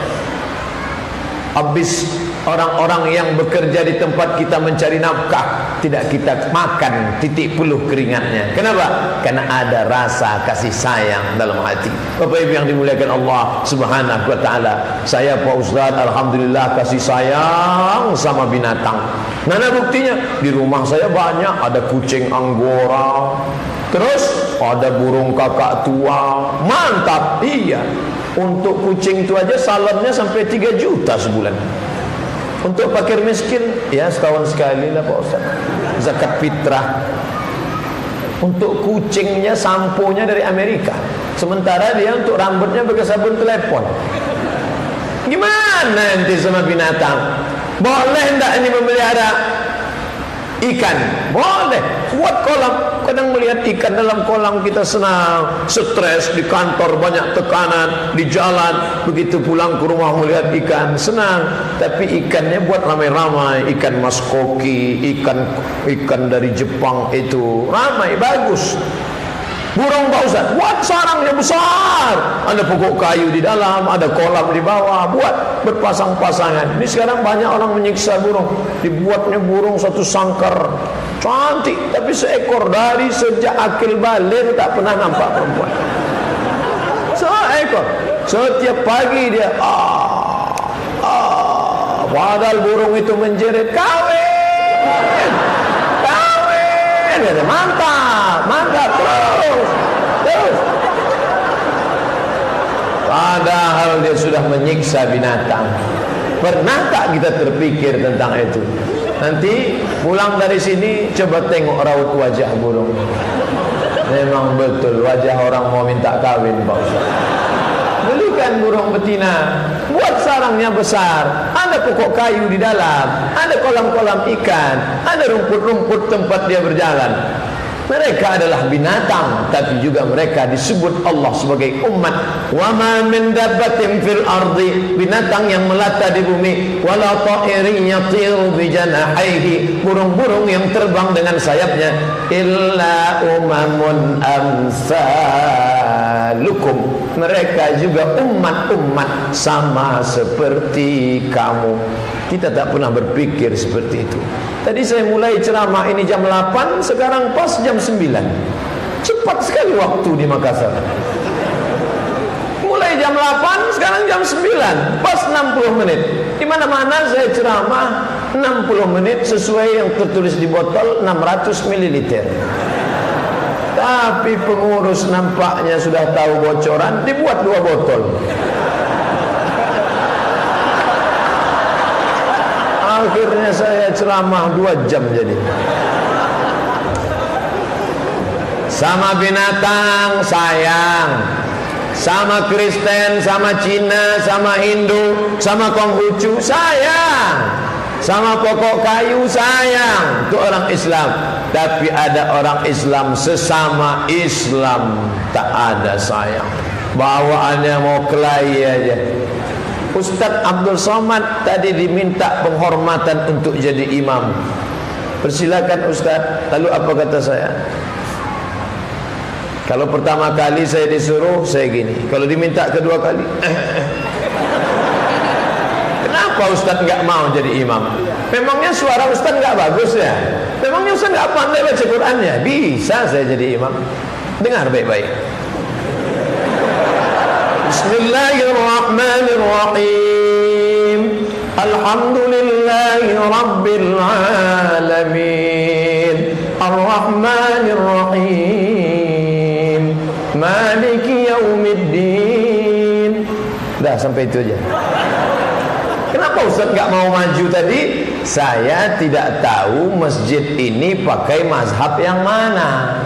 Habis orang-orang yang bekerja di tempat kita mencari nafkah, tidak kita makan titik peluh keringatnya. Kenapa? Karena ada rasa kasih sayang dalam hati. Bapak Ibu yang dimuliakan Allah Subhanahu wa taala, saya Pak Ustaz alhamdulillah kasih sayang sama binatang. Mana buktinya? Di rumah saya banyak, ada kucing Anggora, terus ada burung kakak tua. Mantap. Iya. Untuk kucing itu aja saladnya sampai 3 juta sebulan. Untuk fakir miskin, ya setahun sekali lah Pak Ustaz, zakat fitrah. Untuk kucingnya samponya dari Amerika, sementara dia untuk rambutnya pakai sabun telepon. Gimana nanti sama binatang? Boleh enggak ini memelihara ikan? Boleh. Buat kolam. Kadang melihat ikan dalam kolam kita senang. Stres di kantor banyak tekanan, di jalan begitu pulang ke rumah melihat ikan senang. Tapi ikannya buat ramai-ramai. Ikan mas koki, ikan dari Jepang itu ramai, bagus. Burung Pak Ustaz, buat sarangnya besar, ada pokok kayu di dalam, ada kolam di bawah, buat berpasang-pasangan. Ini sekarang banyak orang menyiksa burung, dibuatnya burung satu sangkar cantik, tapi seekor. Dari sejak akil balik tak pernah nampak perempuan. Seekor, setiap pagi dia padahal burung itu menjerit, kawin, kawin, mantap, mantap, terus. Padahal dia sudah menyiksa binatang. Pernah tak kita terpikir tentang itu? Nanti pulang dari sini coba tengok raut wajah burung. Memang betul wajah orang mau minta kawin Pak Ustaz. Belikan burung betina, buat sarangnya besar, ada pokok kayu di dalam, ada kolam-kolam ikan, ada rumput-rumput tempat dia berjalan. Mereka adalah binatang, tapi juga mereka disebut Allah sebagai umat. Wa ma min dabbatin fil ardi, binatang yang melata di bumi, wala ta'irin yatiru bi janahihi, burung-burung yang terbang dengan sayapnya, illa umamun amsalukum, mereka juga umat-umat sama seperti kamu. Kita tak pernah berpikir seperti itu. Tadi saya mulai ceramah ini jam 8, sekarang pas jam 9. Cepat sekali waktu di Makassar. Mulai jam 8, sekarang jam 9, pas 60 menit. Di mana-mana saya ceramah 60 menit sesuai yang tertulis di botol 600 ml. Tapi pengurus nampaknya sudah tahu bocoran, dibuat 2 botol. Akhirnya saya ceramah 2 jam jadi. Sama binatang sayang, sama Kristen, sama Cina, sama Hindu, sama Konghucu sayang, sama pokok kayu sayang. Itu orang Islam. Tapi ada orang Islam sesama Islam tak ada sayang. Bawaannya mau kelahi aja. Ustaz Abdul Somad tadi diminta penghormatan untuk jadi imam. Persilakan Ustaz. Lalu apa kata saya? Kalau pertama kali saya disuruh, saya gini. Kalau diminta kedua kali, kenapa Ustaz enggak mau jadi imam? Memangnya suara Ustaz enggak bagus ya? Memangnya Ustaz enggak pandai baca Qur'annya? Bisa saya jadi imam. Dengar baik-baik. Bismillahirrahmanirrahim. Alhamdulillahi Rabbil alamin. Ar-Rahmanirrahim. Maliki yaumiddin. Dah sampai itu aja. Kenapa Ustaz nggak mau maju tadi? Saya tidak tahu masjid ini pakai mazhab yang mana.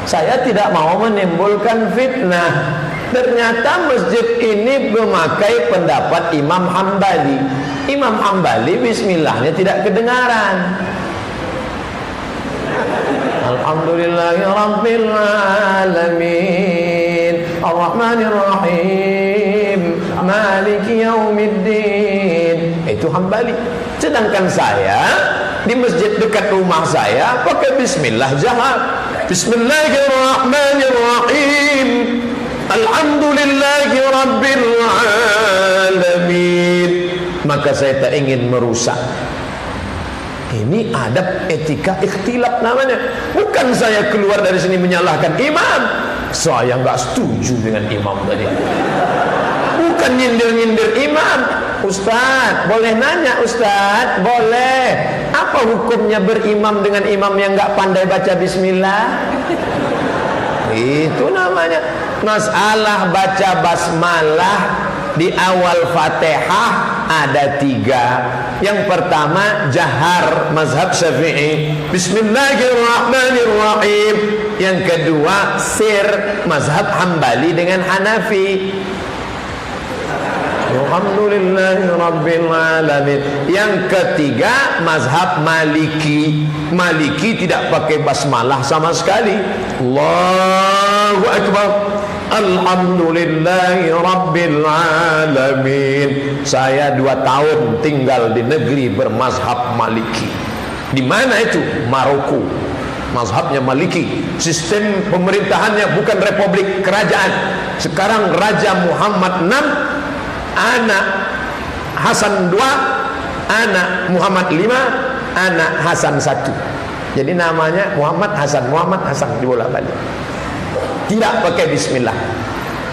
Saya tidak mau menimbulkan fitnah. Ternyata masjid ini memakai pendapat Imam Hambali. Imam Hambali bismillahnya tidak kedengaran. Alhamdulillahi Rabbil Alamin Ar-Rahmanir Rahim Maliki Yaumiddin. Itu Hambali. Sedangkan saya di masjid dekat rumah saya pakai bismillah jahar. Bismillahirrahmanirrahim Alhamdulillahi Rabbil Alamin. Maka saya tak ingin merusak. Ini adab etika ikhtilaf namanya. Bukan saya keluar dari sini menyalahkan imam. Saya nggak setuju dengan imam tadi. Bukan nyindir-nyindir imam. Ustaz, boleh nanya Ustaz? Boleh. Apa hukumnya berimam dengan imam yang nggak pandai baca bismillah? Itu namanya. Masalah baca basmalah di awal Fatihah ada 3. Yang pertama jahar mazhab Syafi'i, Bismillahirrahmanirrahim. Yang kedua sir mazhab Hambali dengan Hanafi, Alhamdulillahi Rabbil Alamin. Yang ketiga mazhab Maliki. Maliki tidak pakai basmalah sama sekali. Allahu Akbar Alhamdulillahi Rabbil Alamin. Saya 2 tahun tinggal di negeri bermazhab Maliki. Di mana itu? Maroko. Mazhabnya Maliki. Sistem pemerintahannya bukan republik, kerajaan. Sekarang Raja Muhammad 6, anak Hasan 2, anak Muhammad 5, anak Hasan 1. Jadi namanya Muhammad Hasan dibolak-balik. Tidak pakai bismillah.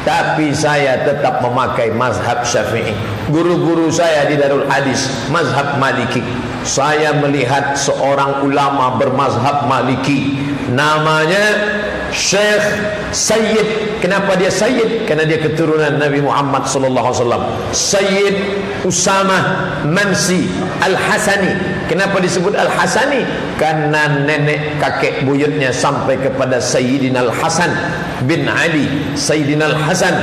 Tapi saya tetap memakai mazhab Syafi'i. Guru-guru saya di Darul Hadis mazhab Maliki. Saya melihat seorang ulama bermazhab Maliki, namanya Syekh Sayyid. Kenapa dia Sayyid? Karena dia keturunan Nabi Muhammad sallallahu alaihi wasallam. Sayyid Usamah Mansi Al-Hasani. Kenapa disebut Al-Hasani? Karena nenek kakek buyutnya sampai kepada Sayyidina Al-Hasan bin Ali, Sayyidina Al-Hasan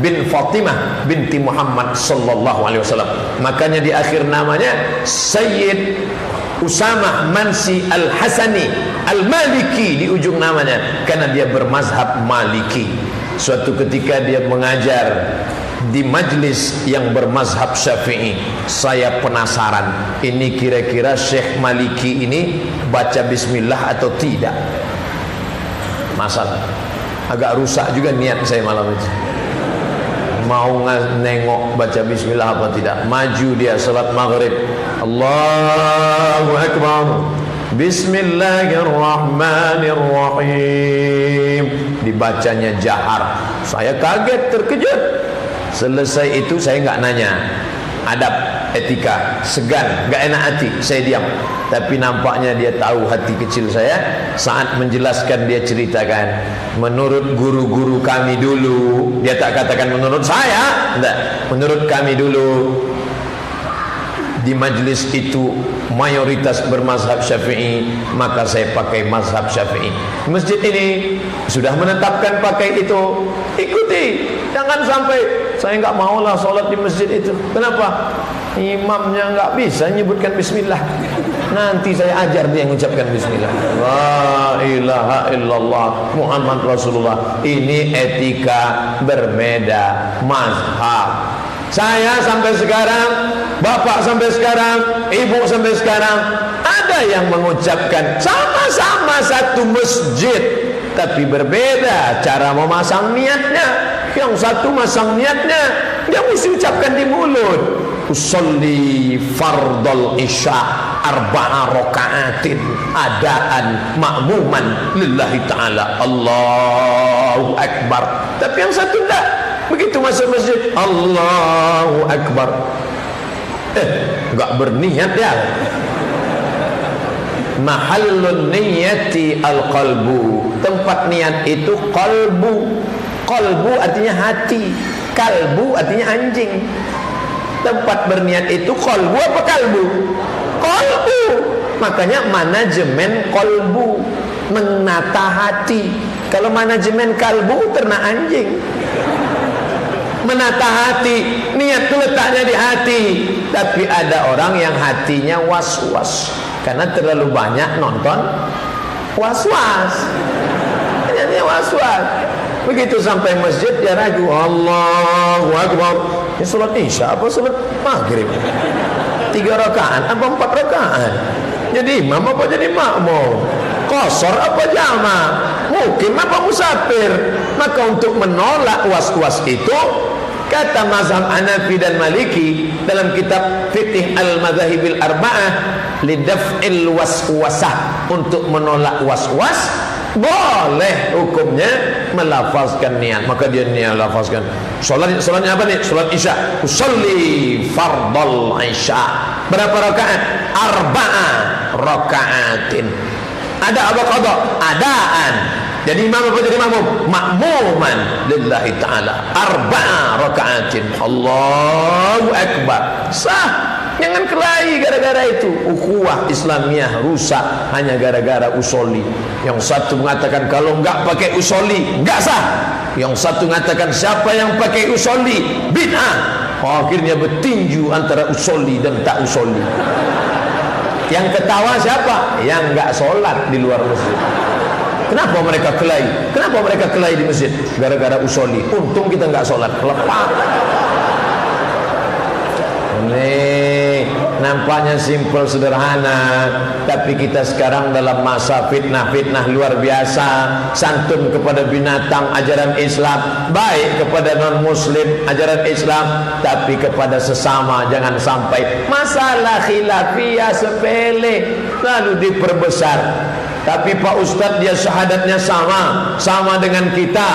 bin Fatimah binti Muhammad sallallahu alaihi wasallam. Makanya di akhir namanya Sayyid Usamah Mansi Al-Hasani Al-Maliki di ujung namanya, karena dia bermazhab Maliki. Suatu ketika dia mengajar di majlis yang bermazhab Syafi'i. Saya penasaran, ini kira-kira Syekh Maliki ini baca bismillah atau tidak? Masalah agak rusak juga niat saya malam itu. Mau nengok baca bismillah apa tidak. Maju dia salat maghrib, Allahu Akbar, Bismillahirrahmanirrahim, dibacanya jahar. Saya kaget, terkejut. Selesai itu saya nggak nanya adab etika, segan, nggak enak hati, saya diam. Tapi nampaknya dia tahu hati kecil saya. Saat menjelaskan dia ceritakan, menurut guru-guru kami dulu, dia tak katakan menurut saya, enggak, menurut kami dulu di majlis itu mayoritas bermazhab Syafi'i, maka saya pakai mazhab Syafi'i. Masjid ini sudah menetapkan pakai itu, ikuti. Jangan sampai saya nggak maulah sholat di masjid itu. Kenapa? Imamnya nggak bisa menyebutkan bismillah. Nanti saya ajar dia mengucapkan bismillah. La ilaha illallah Muhammad Rasulullah. Ini etika berbeda mazhab. Saya sampai sekarang, bapak sampai sekarang, ibu sampai sekarang, ada yang mengucapkan sama-sama satu masjid, tapi berbeda cara memasang niatnya. Yang satu masang niatnya, dia mesti ucapkan di mulut, usolli fardal isya arba'a raka'atin adaan ma'muman lillahi ta'ala, Allahu Akbar. Tapi yang satu enggak. Begitu masuk masjid, Allahu Akbar, enggak berniat ya. Mahallun niyati al-qalbu. Tempat niat itu qalbu. Qalbu artinya hati. Kalbu artinya anjing. Tempat berniat itu kolbu apa kalbu? Kolbu. Makanya manajemen kolbu, menata hati. Kalau manajemen kalbu, ternak anjing. Menata hati, niat itu letaknya di hati. Tapi ada orang yang hatinya was-was karena terlalu banyak nonton was-was. Hanya was-was. Begitu sampai masjid dia ragu, Allahu Akbar. Ini salat isya apa salat maghrib? 3 rakaat apa 4 rakaat? Jadi imam apa jadi makmum? Qasar apa jama'? Mukim apa musafir? Maka untuk menolak was-was itu, kata mazhab Hanafi dan Maliki dalam kitab Fiqh Al-Madzahibil Arba'ah, lidaf'il waswasah, untuk menolak was-was boleh hukumnya melafazkan niat. Maka dia niat lafazkan. Salatnya apa nih? Salat isya. Usolli fardal isya. Berapa rakaat? 4 rakaatin. Ada apa qada? Adaan. Jadi imam apa jadi makmum? Makmuman lillahi ta'ala 4 rakaatin. Allahu Akbar. Sah. Jangan kelahi gara-gara itu. Ukhuwah Islamiyah rusak hanya gara-gara usolli. Yang satu mengatakan kalau enggak pakai usolli enggak sah. Yang satu mengatakan siapa yang pakai usolli bid'ah. Akhirnya bertinju antara usolli dan tak usolli. Yang ketawa siapa? Yang enggak sholat di luar masjid. Kenapa mereka kelahi? Kenapa mereka kelahi di masjid? Gara-gara usolli. Untung kita enggak sholat. Lepas. Nih, nampaknya simpel sederhana, tapi kita sekarang dalam masa fitnah luar biasa. Santun kepada binatang ajaran Islam, baik kepada non muslim ajaran Islam, tapi kepada sesama jangan sampai masalah khilafiyah sepele lalu diperbesar. Tapi Pak Ustadz dia syahadatnya sama dengan kita,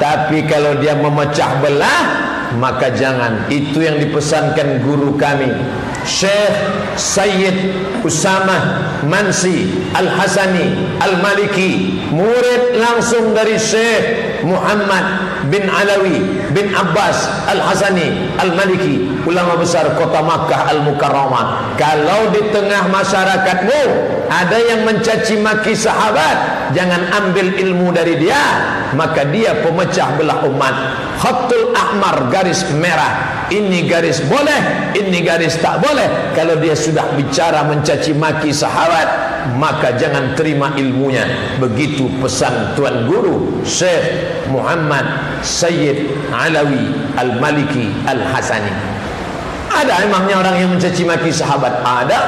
tapi kalau dia memecah belah maka jangan. Itu yang dipesankan guru kami Syekh Sayyid Usamah Mansi Al-Hasani Al-Maliki, murid langsung dari Syekh Muhammad bin Alawi bin Abbas Al-Hasani Al-Maliki, ulama besar kota Makkah Al-Mukarramah. Kalau di tengah masyarakatmu ada yang mencaci maki sahabat, jangan ambil ilmu dari dia, maka dia pemecah belah umat. Khatul ahmar, garis merah. Ini garis boleh, ini garis tak boleh. Kalau dia sudah bicara mencaci maki sahabat, maka jangan terima ilmunya. Begitu pesan Tuan Guru Syekh Muhammad Sayyid Alawi Al-Maliki Al-Hasani. Ada emangnya orang yang mencaci maki sahabat? Ada.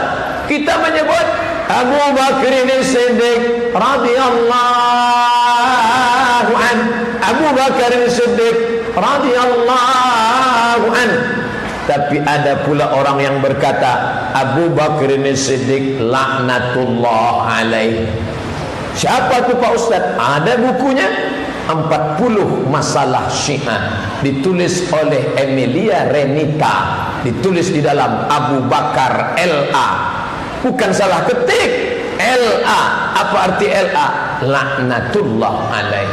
Kita menyebut Abu Bakr As-Siddiq radhiyallahu an. Abu Bakar As-Siddiq radhiyallahu an. Tapi ada pula orang yang berkata Abu Bakr As-Siddiq laknatullah alaih. Siapa tu Pak Ustaz? Ada bukunya 40 masalah Syiah, ditulis oleh Emilia Renita, ditulis di dalam Abu Bakar LA. Bukan salah ketik, LA. Apa arti LA? Laknatullah alaih.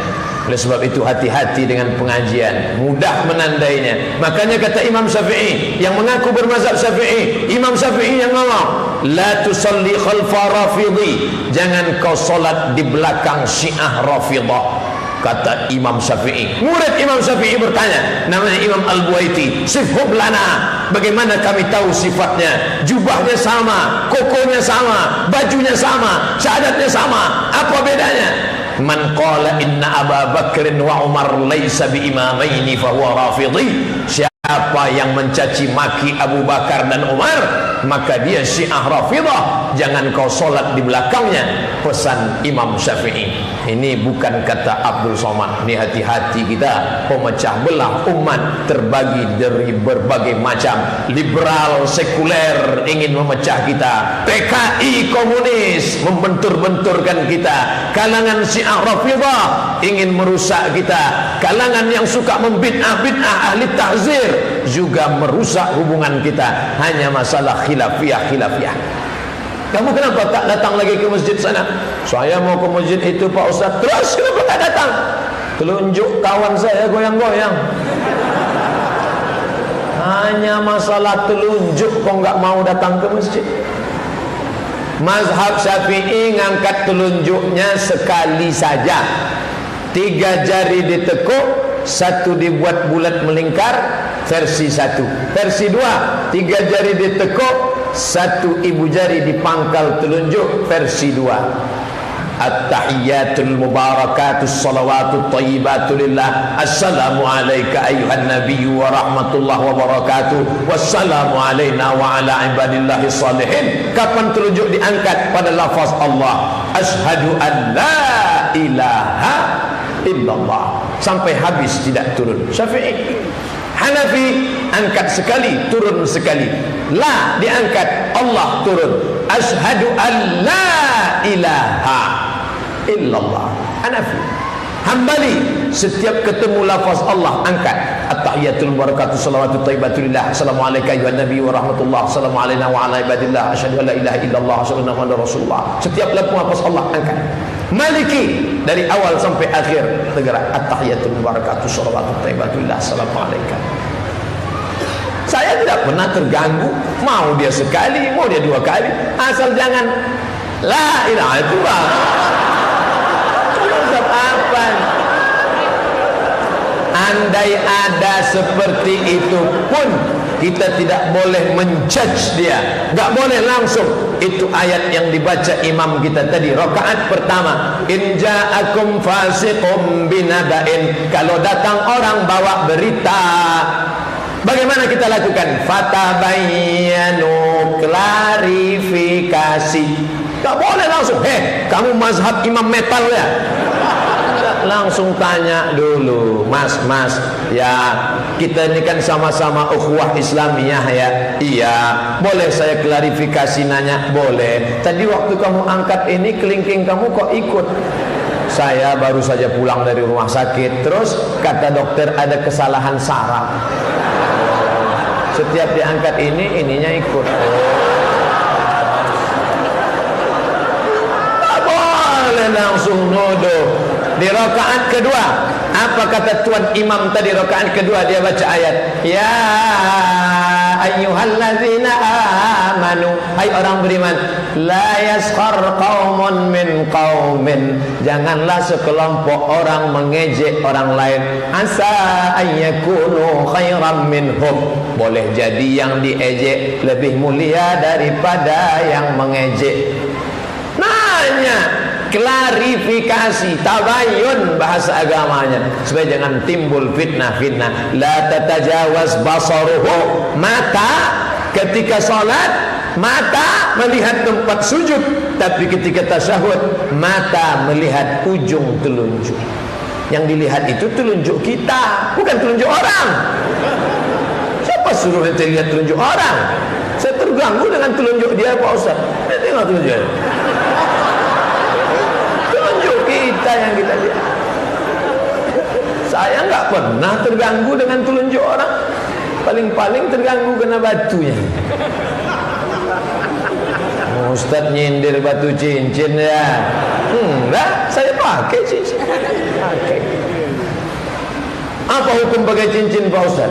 Oleh sebab itu hati-hati dengan pengajian, mudah menandainya. Makanya kata Imam Syafi'i yang mengaku bermazhab Syafi'i, Imam Syafi'i yang ngomong, la tusalli khalfa rafidhi, jangan kau solat di belakang Syiah Rafidah. Kata Imam Syafi'i. Murid Imam Syafi'i bertanya, namanya Imam Al-Buaiti, sifhub lana, bagaimana kami tahu sifatnya? Jubahnya sama, kokonya sama, bajunya sama, syahadatnya sama, apa bedanya? Man qala inna Abu Bakr wa Umar laysa bi imamaini fa huwa rafidhi. Siapa yang mencaci maki Abu Bakar dan Umar, maka dia Syiah Rafidah. Jangan kau solat di belakangnya. Pesan Imam Syafi'i. Ini bukan kata Abdul Somad. Ini hati-hati kita. Pemecah belah umat terbagi dari berbagai macam. Liberal, sekuler ingin memecah kita. PKI komunis membentur-benturkan kita. Kalangan Syiah Rafidah ingin merusak kita. Kalangan yang suka membid'ah-bid'ah ahli tahzir juga merusak hubungan kita. Hanya masalah khilafiyah. Kamu kenapa tak datang lagi ke masjid sana? Saya mau ke masjid itu Pak Ustaz. Terus kenapa tak datang? Telunjuk kawan saya goyang-goyang. Hanya masalah telunjuk kok nggak mau datang ke masjid. Mazhab Syafi'i ngangkat telunjuknya sekali saja. 3 jari ditekuk, 1 dibuat bulat melingkar, versi 1. Versi 2, 3 jari ditekuk, 1 ibu jari dipangkal telunjuk, versi 2. At-tahiyyatul mubarakatus salawatut thayyibatu lillah. Assalamu alayka ayyuhan nabiyyu wa rahmatullahi wa barakatuh. Wassalamu alayna wa ala ibadillahi salihin. Kapan telunjuk diangkat? Pada lafaz Allah, asyhadu an la ilaha illallah. Sampai habis tidak turun. Syafi'i. Hanafi angkat sekali, turun sekali. La diangkat, Allah turun. Asyhadu an la ilaha illallah. Hanafi. Hambali, setiap ketemu lafaz Allah angkat. At-tahiyatul barakatuh salawatut thayyibatulillah. Assalamualaikum ayuhan nabi wa rahmatullah. Assalamu alayna wa ala ibadillah. Asyhadu an la ilaha illallah. Asyhadu anna muhammadar rasulullah. Setiap lafaz Allah angkat. Maliki, dari awal sampai akhir tergerak. At-tahiyatul barakatuh salawatut thayyibatulillah. Assalamualaikum. Saya tidak pernah terganggu. Mau dia sekali, mau dia 2 kali, asal jangan la ilaha illallah. Apa? Andai ada seperti itu pun kita tidak boleh menjudge dia, nggak boleh langsung. Itu ayat yang dibaca imam kita tadi, rakaat pertama, in ja'akum fasiqum binaba'in. Kalau datang orang bawa berita, bagaimana kita lakukan? Fatabayyanu, klarifikasi. Gak boleh langsung, kamu mazhab imam metal ya? Langsung tanya dulu, mas, ya kita ini kan sama-sama ukhuwah Islamiyah ya. Iya, boleh saya klarifikasi nanya? Boleh. Tadi waktu kamu angkat ini kelingking kamu kok ikut? Saya baru saja pulang dari rumah sakit. Terus kata dokter ada kesalahan saraf. Setiap diangkat ini, ininya ikut. Tak boleh langsung nuduh. Di rakaat kedua, apa kata tuan imam tadi? Rakaat kedua dia baca ayat, ya ayyuhallazina amanu, hai orang beriman, la yaskhar qaumun min qaumin, janganlah sekelompok orang mengejek orang lain, asa ayyakunu khairam minhum, boleh jadi yang diejek lebih mulia daripada yang mengejek. Nanya, klarifikasi, tabayun bahasa agamanya, supaya jangan timbul fitnah-fitnah. La tatajawaz basaruhu, mata ketika salat mata melihat tempat sujud, tapi ketika tasyahud mata melihat ujung telunjuk. Yang dilihat itu telunjuk kita, bukan telunjuk orang. Siapa suruh kita lihat telunjuk orang? Saya terganggu dengan telunjuk dia, Pak Ustaz. Saya tengok telunjuk kita yang kita lihat. Saya nggak pernah terganggu dengan telunjuk orang. Paling-paling terganggu kena batunya. Ustaz nyindir batu cincin ya? Enggak, saya pakai cincin. Pakai. Apa hukum pakai cincin Pak Ustaz?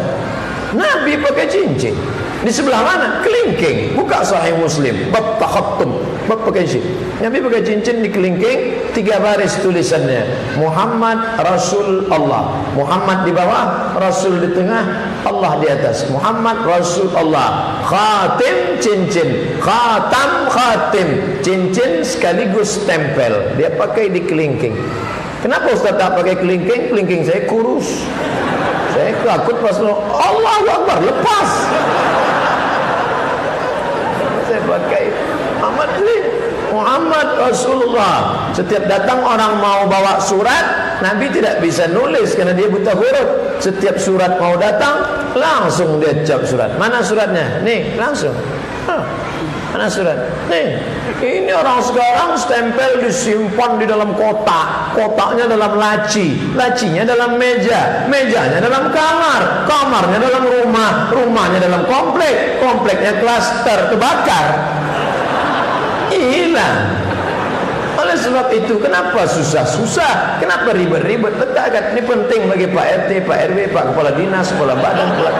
Nabi pakai cincin. Di sebelah mana? Kelingking. Buka Sahih Muslim bab takhattum, bab pakai cincin. Nabi pakai cincin di kelingking, 3 baris tulisannya, Muhammad Rasul Allah. Muhammad di bawah, Rasul di tengah, Allah di atas. Muhammad Rasul Allah. Khatim cincin, khatam khatim, cincin sekaligus tempel. Dia pakai di kelingking. Kenapa Ustaz tak pakai kelingking? Kelingking saya kurus. Saya takut pas Allahu Akbar lepas. Saya pakai Muhammad Rasulullah. Setiap datang orang mau bawa surat, Nabi tidak bisa nulis karena dia buta huruf. Setiap surat mau datang, langsung dia cap surat. Mana suratnya? Nih, langsung. Mana surat? Nih. Ini orang sekarang stempel disimpan di dalam kotak. Kotaknya dalam laci, lacinya dalam meja, mejanya dalam kamar, kamarnya dalam rumah, rumahnya dalam komplek, kompleknya klaster kebakar. Hilang. Oleh sebab itu, kenapa susah-susah? Kenapa ribet-ribet? Letakkan, ini penting bagi Pak RT, Pak RW, Pak Kepala Dinas, Kepala Badan, Kepala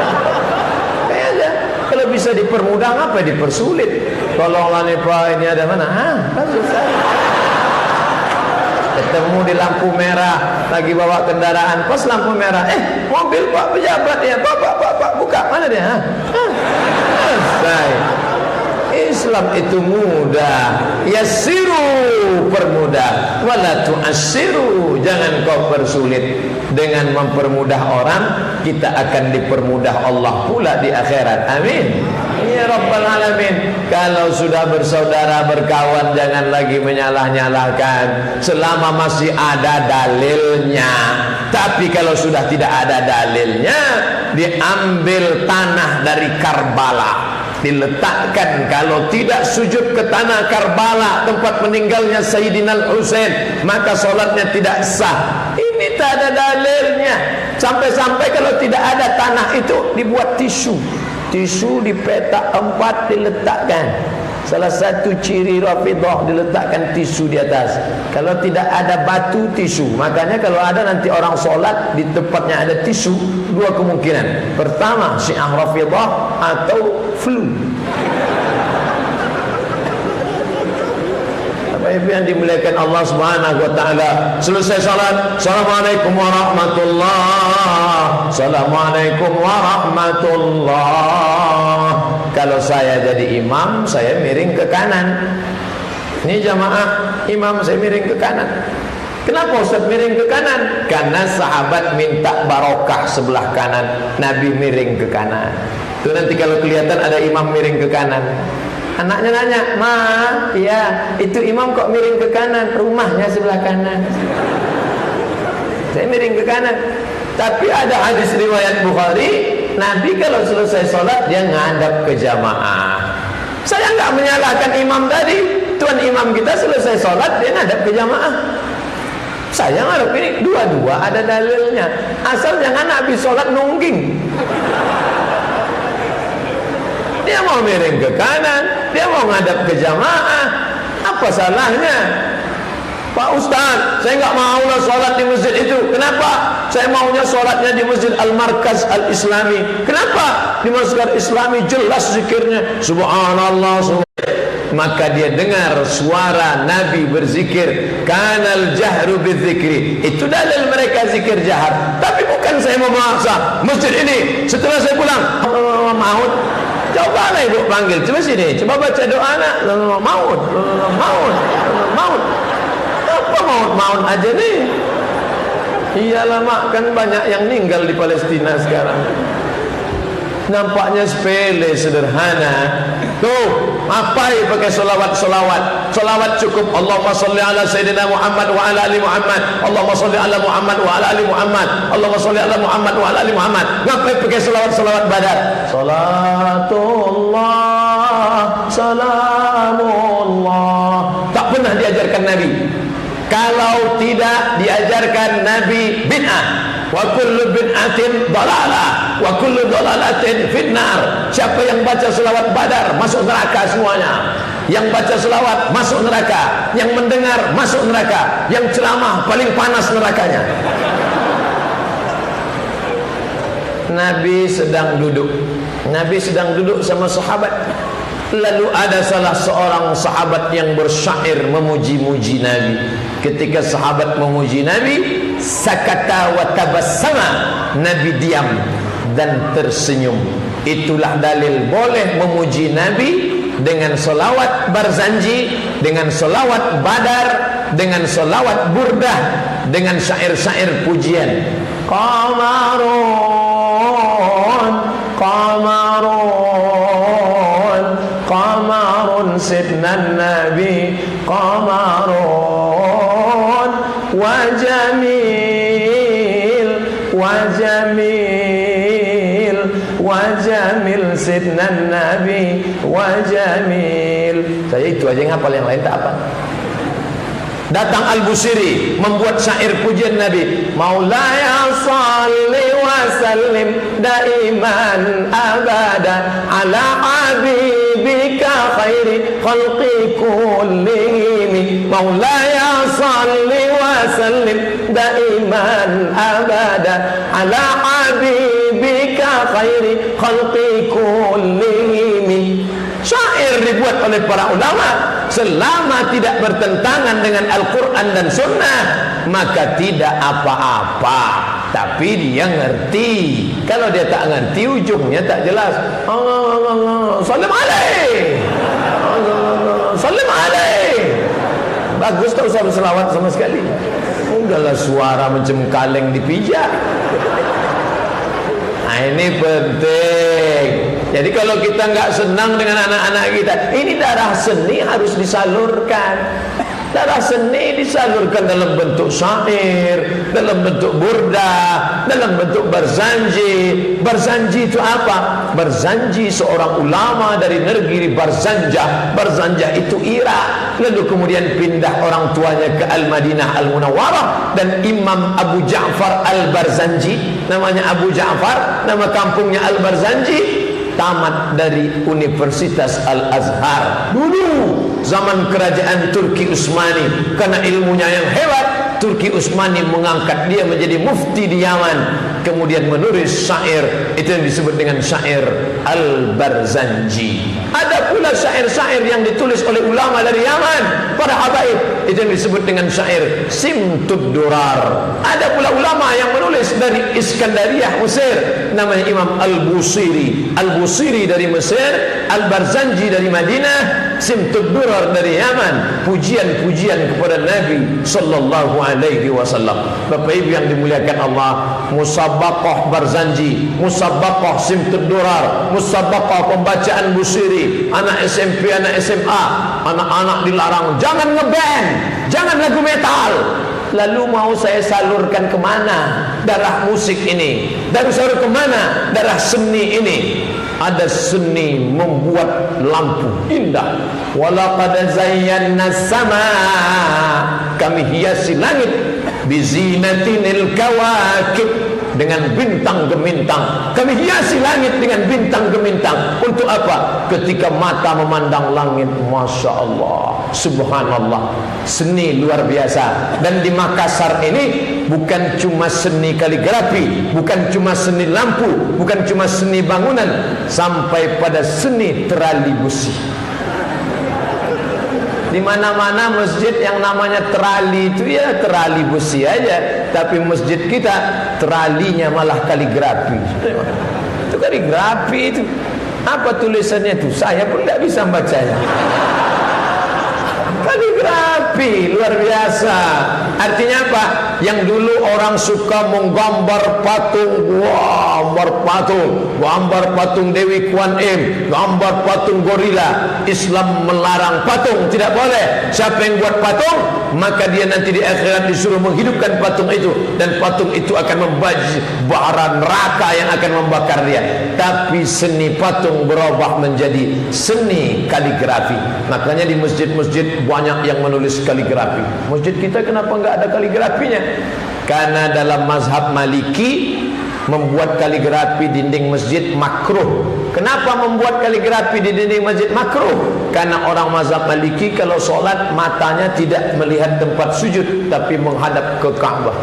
kalau bisa dipermudah, apa dipersulit? Tolonglah nih Pak, ini ada mana? Kan susah. Ketemu di lampu merah, lagi bawa kendaraan, pas lampu merah, mobil Pak pejabat ya, Pak, buka, mana dia? Selesai. Islam itu mudah, yassiru, permudah, wala tu'assiru, jangan kau persulit. Dengan mempermudah orang, kita akan dipermudah Allah pula di akhirat. Amin ya Rabbal Alamin. Kalau sudah bersaudara, berkawan, jangan lagi menyalah-nyalahkan selama masih ada dalilnya. Tapi kalau sudah tidak ada dalilnya, diambil tanah dari Karbala, diletakkan. Kalau tidak sujud ke tanah Karbala, tempat meninggalnya Sayyidina Husain, maka solatnya tidak sah. Ini tak ada dalilnya. Sampai-sampai kalau tidak ada tanah itu, dibuat tisu dipetak 4, diletakkan. Salah satu ciri Rafidah, diletakkan tisu di atas. Kalau tidak ada batu, tisu. Makanya kalau ada nanti orang sholat di tempatnya ada tisu, 2 kemungkinan. Pertama, Syiah Rafidah atau flu. Ibu yang dimuliakan Allah Subhanahu wa taala, selesai salat, assalamualaikum warahmatullah, assalamualaikum warahmatullah. Kalau saya jadi imam, saya miring ke kanan. Ini jamaah, imam saya miring ke kanan. Kenapa Ustaz miring ke kanan? Karena sahabat minta barokah sebelah kanan, Nabi miring ke kanan. Itu nanti kalau kelihatan ada imam miring ke kanan, anaknya nanya, "Ma, iya, itu imam kok miring ke kanan? Rumahnya sebelah kanan." Saya miring ke kanan. Tapi ada hadis riwayat Bukhari, Nabi kalau selesai sholat dia ngadap ke jamaah. Saya nggak menyalahkan imam tadi. Tuan imam kita selesai sholat dia ngadap ke jamaah. Saya ngadap ini, dua-dua ada dalilnya. Asal jangan habis sholat nungging. Dia mau miring ke kanan, dia mau ngadap ke jamaah, apa salahnya? Pak Ustaz, saya nggak maulah sholat di masjid itu. Kenapa? Saya maunya sholatnya di Masjid Al-Markaz Al-Islami. Kenapa? Di Masjid Al-Islami jelas zikirnya Subhanallah, maka dia dengar suara Nabi berzikir, kanal jahru bidzikri. Itu dalil mereka zikir jahar. Tapi bukan saya memaksa. Masjid ini setelah saya pulang maut, coba lah ibu panggil, coba sini, coba baca doa nak, maut, apa maut aja nih? Iyalah mak, kan banyak yang meninggal di Palestina sekarang. Nampaknya sepele, sederhana. Tuh, apa pakai solawat? Solawat cukup. Allahumma salli ala Sayyidina Muhammad wa ala ali Muhammad. Allahumma salli ala Muhammad wa ala ali Muhammad. Allahumma salli ala Muhammad wa ala ali Muhammad. Ngapain pakai solawat badar? Salatullah, salamullah. Tak pernah diajarkan Nabi. Kalau tidak diajarkan Nabi, bid'ah. Wa kullu bid'atin dalalah, wa kullu dalalatin finnar. Siapa yang baca selawat badar masuk neraka semuanya. Yang baca selawat masuk neraka, yang mendengar masuk neraka, yang ceramah paling panas nerakanya. Nabi sedang duduk sama sahabat. Lalu ada salah seorang sahabat yang bersyair memuji-muji Nabi. Ketika sahabat memuji Nabi, sakata wa tabassama, Nabi diam dan tersenyum. Itulah dalil boleh memuji Nabi dengan solawat barzanji, dengan solawat badar, dengan solawat burdah, dengan syair-syair pujian. Qamarun sidna Nabi, qamarun wa jamil sidna Nabi wa jamil. Saya itu aja yang hafal, yang lain tak apa. Datang Al-Busiri membuat syair pujian Nabi. Maulaya salli wa sallim daiman abada ala habibika khairi khalqi kullihim. Maulaya salli wa sallim daiman abada ala habibika khairi khalqi kullihim. Syair dibuat oleh para ulama selama tidak bertentangan dengan Al-Quran dan Sunnah, maka tidak apa-apa. Tapi dia ngerti. Kalau dia tak ngerti, ujungnya tak jelas. Salam alaih, salam alaih. Bagus tak usah berselawat sama sekali. Udahlah suara macam kaleng dipijak. Nah, ini penting. Jadi kalau kita nggak senang dengan anak-anak kita, ini darah seni harus disalurkan. Darah seni disalurkan dalam bentuk syair, dalam bentuk burda, dalam bentuk berzanji. Berzanji itu apa? Berzanji seorang ulama dari negeri Barzanjah. Barzanjah itu Irak. Lalu kemudian pindah orang tuanya ke Al-Madinah Al-Munawwarah. Dan Imam Abu Ja'far Al-Barzanji, namanya Abu Ja'far, nama kampungnya Al-Barzanji, tamat dari Universitas Al-Azhar. Dulu zaman kerajaan Turki Utsmani, karena ilmunya yang hebat, Turki Utsmani mengangkat dia menjadi mufti di Yaman. Kemudian menulis syair, itu yang disebut dengan syair Al-Barzanji. Ada pula syair-syair yang ditulis oleh ulama dari Yaman, para habaib, itu yang disebut dengan syair Simtud Durar. Ada pula ulama yang menulis dari Iskandariah, Mesir, namanya Imam Al-Busiri. Al-Busiri dari Mesir, Al-Barzanji dari Madinah, Simtud Durar dari Yaman. Pujian-pujian kepada Nabi sallallahu alaihi wasallam. Bapak Ibu yang dimuliakan Allah, musabaqah Barzanji, musabaqah Simtud Durar, musabaqah pembacaan Busiri. Anak SMP, anak SMA, anak-anak dilarang jangan ngeband, jangan lagu metal. Lalu mau saya salurkan kemana darah musik ini? Dan salur kemana darah seni ini? Ada seni membuat lampu indah. Walaqad zayyana as-samaa, kami hiasi langit bizinatinil kawakib, dengan bintang gemintang. Kami hiasi langit dengan bintang gemintang. Untuk apa? Ketika mata memandang langit, Masya Allah, Subhanallah, seni luar biasa. Dan di Makassar ini bukan cuma seni kaligrafi, bukan cuma seni lampu, bukan cuma seni bangunan, sampai pada seni terali besi. Di mana-mana masjid yang namanya terali itu ya terali besi aja, tapi masjid kita teralinya malah kaligrafi. Itu kaligrafi itu. Apa tulisannya itu? Saya pun tidak bisa bacanya. Kaligrafi luar biasa. Artinya apa? Yang dulu orang suka menggambar patung, wah, gambar patung Dewi Kuan Im, gambar patung gorila. Islam melarang patung, tidak boleh. Siapa yang buat patung, maka dia nanti di akhirat disuruh menghidupkan patung itu, dan patung itu akan membaju bara neraka yang akan membakar dia. Tapi seni patung berubah menjadi seni kaligrafi. Makanya di masjid-masjid banyak yang menulis kaligrafi. Masjid kita kenapa enggak ada kaligrafinya? Karena dalam mazhab Maliki membuat kaligrafi dinding masjid makruh. Kenapa membuat kaligrafi di dinding masjid makruh? Karena orang mazhab Maliki kalau solat matanya tidak melihat tempat sujud, tapi menghadap ke Ka'bah.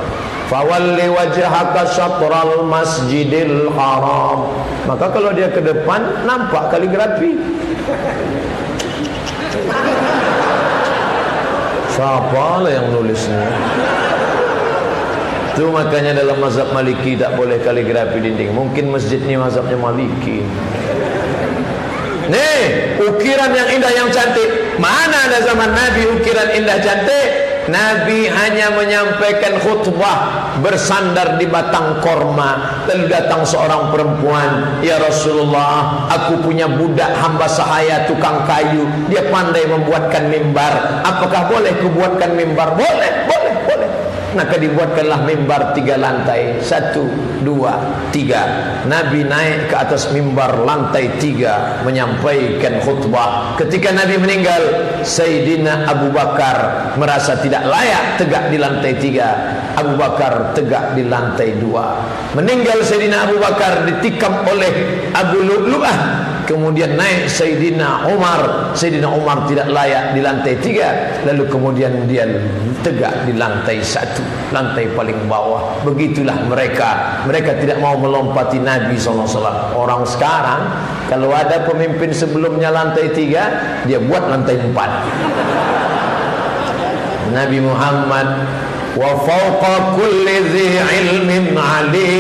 Fawalli wajhaka syatral masjidil haram. Maka kalau dia ke depan nampak kaligrafi. Siapa lah yang nulisnya? Itu makanya dalam mazhab Maliki tak boleh kaligrafi dinding. Mungkin masjid ini mazhabnya Maliki. Nih, ukiran yang indah yang cantik. Mana ada zaman Nabi ukiran indah cantik? Nabi hanya menyampaikan khutbah bersandar di batang korma. Lalu datang seorang perempuan, "Ya Rasulullah, aku punya budak hamba sahaya tukang kayu. Dia pandai membuatkan mimbar. Apakah boleh kubuatkan mimbar?" "Boleh, boleh, boleh." Maka dibuatkanlah mimbar 3 lantai. 1, 2, 3. Nabi naik ke atas mimbar lantai 3 menyampaikan khutbah. Ketika Nabi meninggal, Sayyidina Abu Bakar merasa tidak layak tegak di lantai 3. Abu Bakar tegak di lantai 2. Meninggal Sayyidina Abu Bakar ditikam oleh Abu Lu'lu'ah kemudian naik Sayyidina Umar. Sayyidina Umar tidak layak di lantai 3, lalu kemudian dia tegak di lantai 1, lantai paling bawah. Begitulah mereka tidak mau melompati Nabi SAW. Orang sekarang kalau ada pemimpin sebelumnya lantai 3, dia buat lantai 4. Nabi Muhammad, wa fawqa kulli dhi ilmin alim,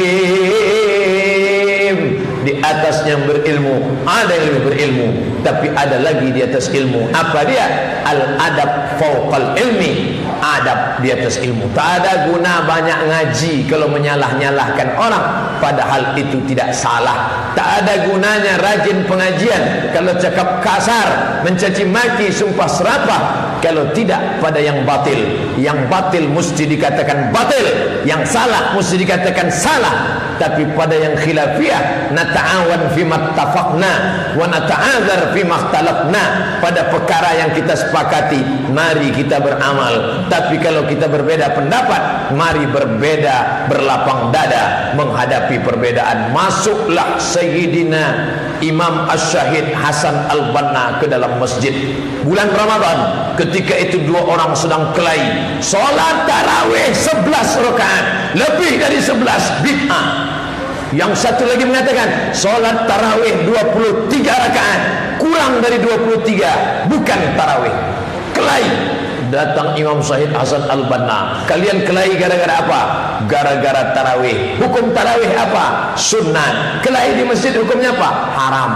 di atasnya berilmu, ada yang lebih berilmu, tapi ada lagi di atas ilmu. Apa dia? Al adab fawqal ilmi, adab di atas ilmu. Tak ada guna banyak ngaji kalau menyalah-nyalahkan orang, padahal itu tidak salah. Tak ada gunanya rajin pengajian kalau cakap kasar, mencaci maki, sumpah serapah, kalau tidak pada yang batil. Yang batil mesti dikatakan batil, yang salah mesti dikatakan salah. Tapi pada yang khilafiyah, nata'awan fima ittafaqna wa nata'adzar fima ikhtalafna, pada perkara yang kita sepakati mari kita beramal. Tapi kalau kita berbeda pendapat, mari berbeda berlapang dada menghadapi perbedaan. Masuklah Sayyidina Imam Asy-Syahid Hasan Al-Banna ke dalam masjid bulan Ramadan. Ketika itu dua orang sedang kelahi solat tarawih 11 rakaat, lebih dari 11 bid'ah. Yang satu lagi mengatakan solat tarawih 23 rakaat, kurang dari 23, bukan tarawih. Kelahi. Datang Imam Syahid Hasan Al-Banna, kalian kelahi gara-gara apa? Gara-gara tarawih. Hukum tarawih apa? Sunnah. Kelahi di masjid hukumnya apa? Haram.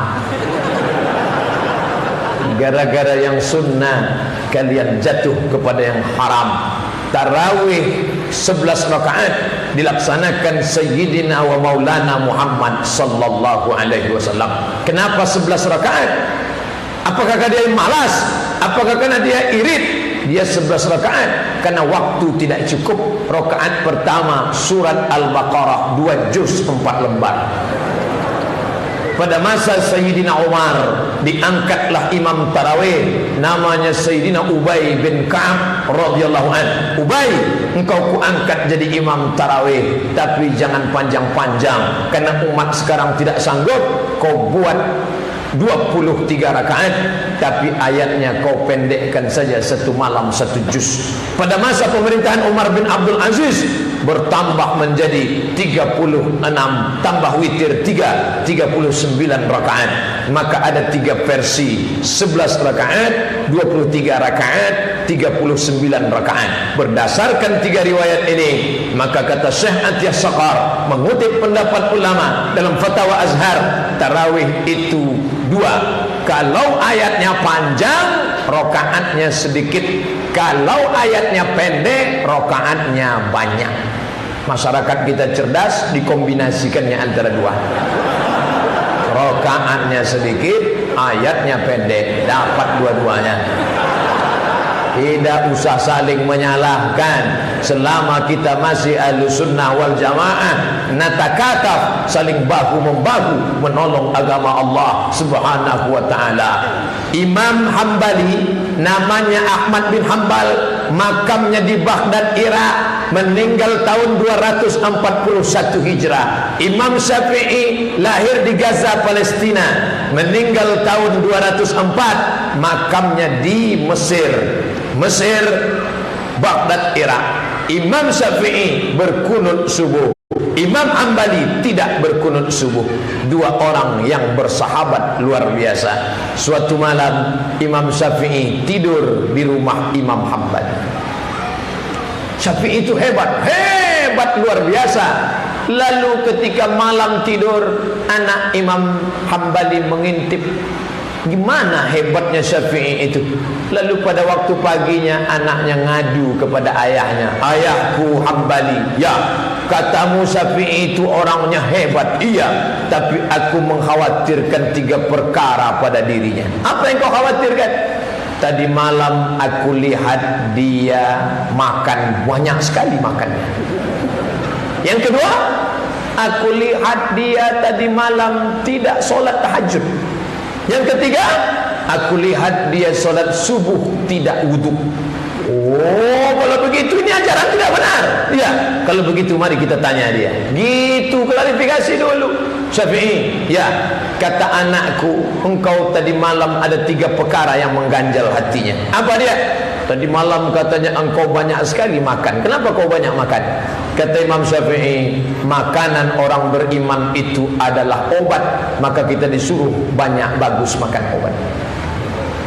Gara-gara yang sunnah kalian jatuh kepada yang haram. Tarawih 11 rakaat dilaksanakan Sayyidina wa Maulana Muhammad sallallahu alaihi wasallam. Kenapa 11 rakaat? Apakah dia malas? Apakah karena dia irit? Dia 11 rakaat karena waktu tidak cukup. Rakaat pertama surat Al-Baqarah 2 juz 4 lembar. Pada masa Sayyidina Umar diangkatlah imam tarawih, namanya Sayyidina Ubay bin Ka'ab radhiyallahu an. Ubay, engkau kuangkat jadi imam tarawih, tapi jangan panjang-panjang karena umat sekarang tidak sanggup. Kau buat 23 rakaat, tapi ayatnya kau pendekkan saja, satu malam 1 juz. Pada masa pemerintahan Umar bin Abdul Aziz bertambah menjadi 36 tambah witir 3, 39 rakaat. Maka ada 3 versi, 11 rakaat, 23 rakaat, 39 rakaat. Berdasarkan 3 riwayat ini, maka kata Syekh Atiyah Saqar mengutip pendapat ulama dalam Fatwa Azhar, tarawih itu 2. Kalau ayatnya panjang, rakaatnya sedikit. Kalau ayatnya pendek, rakaatnya banyak. Masyarakat kita cerdas, dikombinasikannya antara 2. Rakaatnya sedikit, ayatnya pendek, dapat dua-duanya. Tidak usah saling menyalahkan. Selama kita masih Ahlussunnah wal Jamaah, natakataf, saling bahu-membahu menolong agama Allah Subhanahu wa taala. Imam Hambali namanya Ahmad bin Hambal, makamnya di Baghdad, Irak, meninggal tahun 241 Hijrah. Imam Syafi'i lahir di Gaza, Palestina, meninggal tahun 204, makamnya di Mesir, Baghdad, Irak. Imam Syafi'i berkunut subuh, Imam Hambali tidak berkunut subuh. 2 orang yang bersahabat luar biasa. Suatu malam Imam Syafi'i tidur di rumah Imam Hambali. Syafi'i itu hebat luar biasa. Lalu ketika malam tidur, anak Imam Hambali mengintip gimana hebatnya Syafi'i itu. Lalu pada waktu paginya anaknya ngadu kepada ayahnya, ayahku Hambali, ya, katamu Syafi'i itu orangnya hebat. Iya, tapi aku mengkhawatirkan 3 perkara pada dirinya. Apa yang kau khawatirkan? Tadi malam aku lihat dia makan banyak sekali makannya. Yang kedua, aku lihat dia tadi malam tidak solat tahajud. Yang ketiga, aku lihat dia solat subuh tidak wudhu. Oh, kalau begitu ini ajaran tidak benar. Ya, kalau begitu mari kita tanya dia. Gitu, klarifikasi dulu. Syafi'i, ya, kata anakku, engkau tadi malam ada 3 perkara yang mengganjal hatinya. Apa dia? Tadi malam katanya engkau banyak sekali makan. Kenapa kau banyak makan? Kata Imam Syafi'i, makanan orang beriman itu adalah obat. Maka kita disuruh banyak bagus makan obat.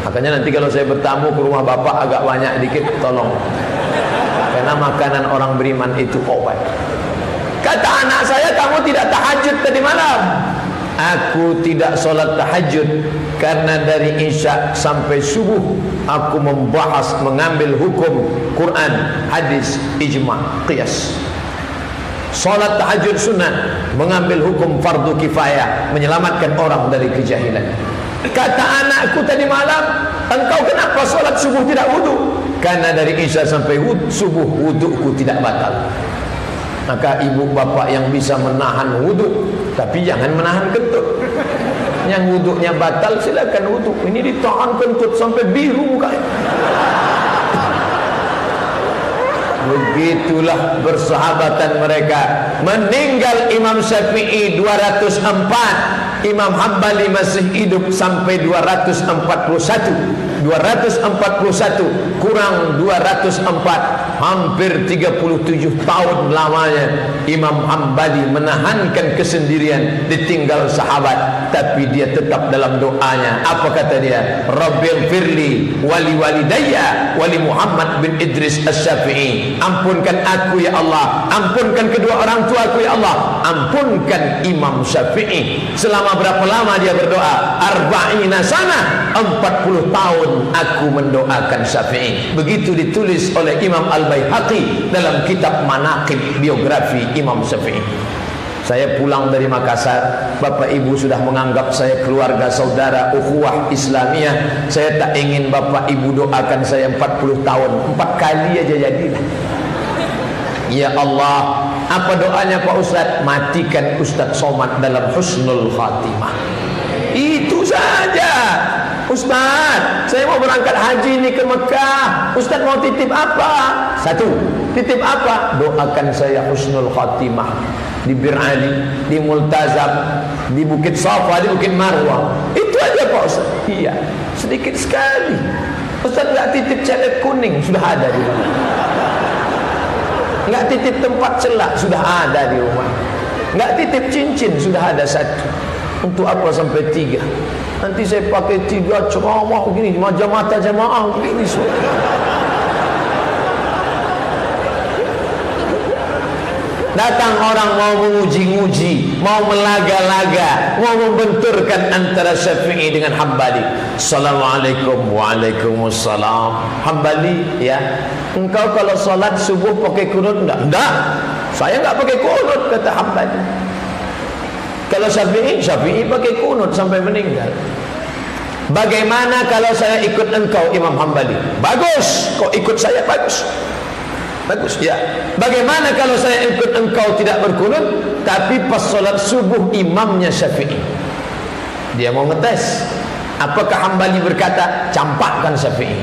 Makanya nanti kalau saya bertamu ke rumah bapak agak banyak dikit, tolong. Karena makanan orang beriman itu obat. Kata anak saya, kamu tidak tahajud tadi malam. Aku tidak solat tahajud karena dari isya sampai subuh aku membahas, mengambil hukum Quran, hadis, ijma', qiyas. Solat tahajud sunnah, mengambil hukum fardu kifayah, menyelamatkan orang dari kejahilan. Kata anakku tadi malam, engkau kenapa solat subuh tidak wudu? Karena dari isya sampai subuh wuduku tidak batal. Maka ibu bapak yang bisa menahan wudhu, tapi jangan menahan kentut. Yang wudhunya batal silakan wudhu. Ini ditahan kentut sampai biru mukanya. Begitulah bersahabatan mereka. Meninggal Imam Syafi'i 204, Imam Hambali masih hidup sampai 241. 241 kurang 204, hampir 37 tahun lamanya Imam Hambali menahankan kesendirian, ditinggal sahabat, tapi dia tetap dalam doanya. Apa kata dia? Rabbil firli wali walidayya wali Muhammad bin Idris Asy-Syafi'i. Ampunkan aku ya Allah, ampunkan kedua orang tuaku ya Allah, ampunkan Imam Syafi'i. Selama berapa lama dia berdoa? Arba'ina sana, 40 tahun aku mendoakan Syafi'i. Begitu ditulis oleh Imam Al-Baihaqi dalam kitab Manaqib biografi Imam Syafi'i. Saya pulang dari Makassar, bapak ibu sudah menganggap saya keluarga saudara ukhuwah Islamiyah. Saya tak ingin bapak ibu doakan saya 40 tahun, 4 kali aja jadilah. Ya Allah, apa doanya Pak Ustaz? Matikan Ustaz Somad dalam husnul khatimah. Itu saja. Ustaz, saya mau berangkat haji ini ke Mekah. Ustaz mau titip apa? 1, titip apa? Doakan saya husnul khatimah di Bir Ali, di Multazam, di Bukit Safa, di Bukit Marwah. Itu aja Pak Ustaz. Iya, sedikit sekali. Ustaz enggak titip caleg kuning, sudah ada di rumah. Enggak titip tempat celak, sudah ada di rumah. Enggak titip cincin, sudah ada 1. Untuk apa sampai 3? Nanti saya pakai 3 ceramah begini, macam mata jamaah begini. Datang orang mau menguji-nguji, mau melaga-laga, mau membenturkan antara Syafi'i dengan Hambali. Assalamualaikum. Waalaikumsalam. Hambali, ya, engkau kalau solat subuh pakai kunut enggak? Enggak, saya enggak pakai kunut, kata Hambali. Kalau Syafi'i pakai kunut sampai meninggal. Bagaimana kalau saya ikut engkau Imam Hambali? Bagus, kau ikut saya bagus. Bagus, ya. Bagaimana kalau saya ikut engkau tidak berkunut, tapi pas solat subuh imamnya Syafi'i? Dia mau ngetes. Apakah Hambali berkata campakkan Syafi'i?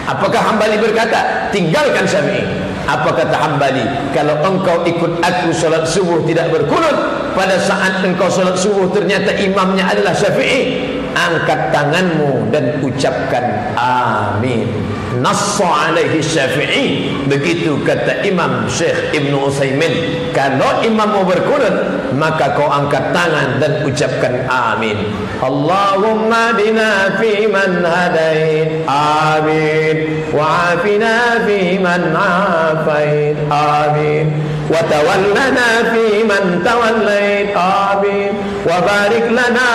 Apakah Hambali berkata tinggalkan Syafi'i? Apa kata Hambali? Kalau engkau ikut aku solat subuh tidak berkunut, pada saat engkau solat subuh ternyata imamnya adalah Syafi'i, angkat tanganmu dan ucapkan amin. Nassa alaihi Syafi'i. Begitu kata Imam Syekh Ibn Utsaimin. Kalau imam mau berkunut, maka kau angkat tangan dan ucapkan amin. Allahumma bina fi man hadait, amin. Wa afina fi man afait, amin. Wa tawallana fi man tawallait, amin. Wa barik lana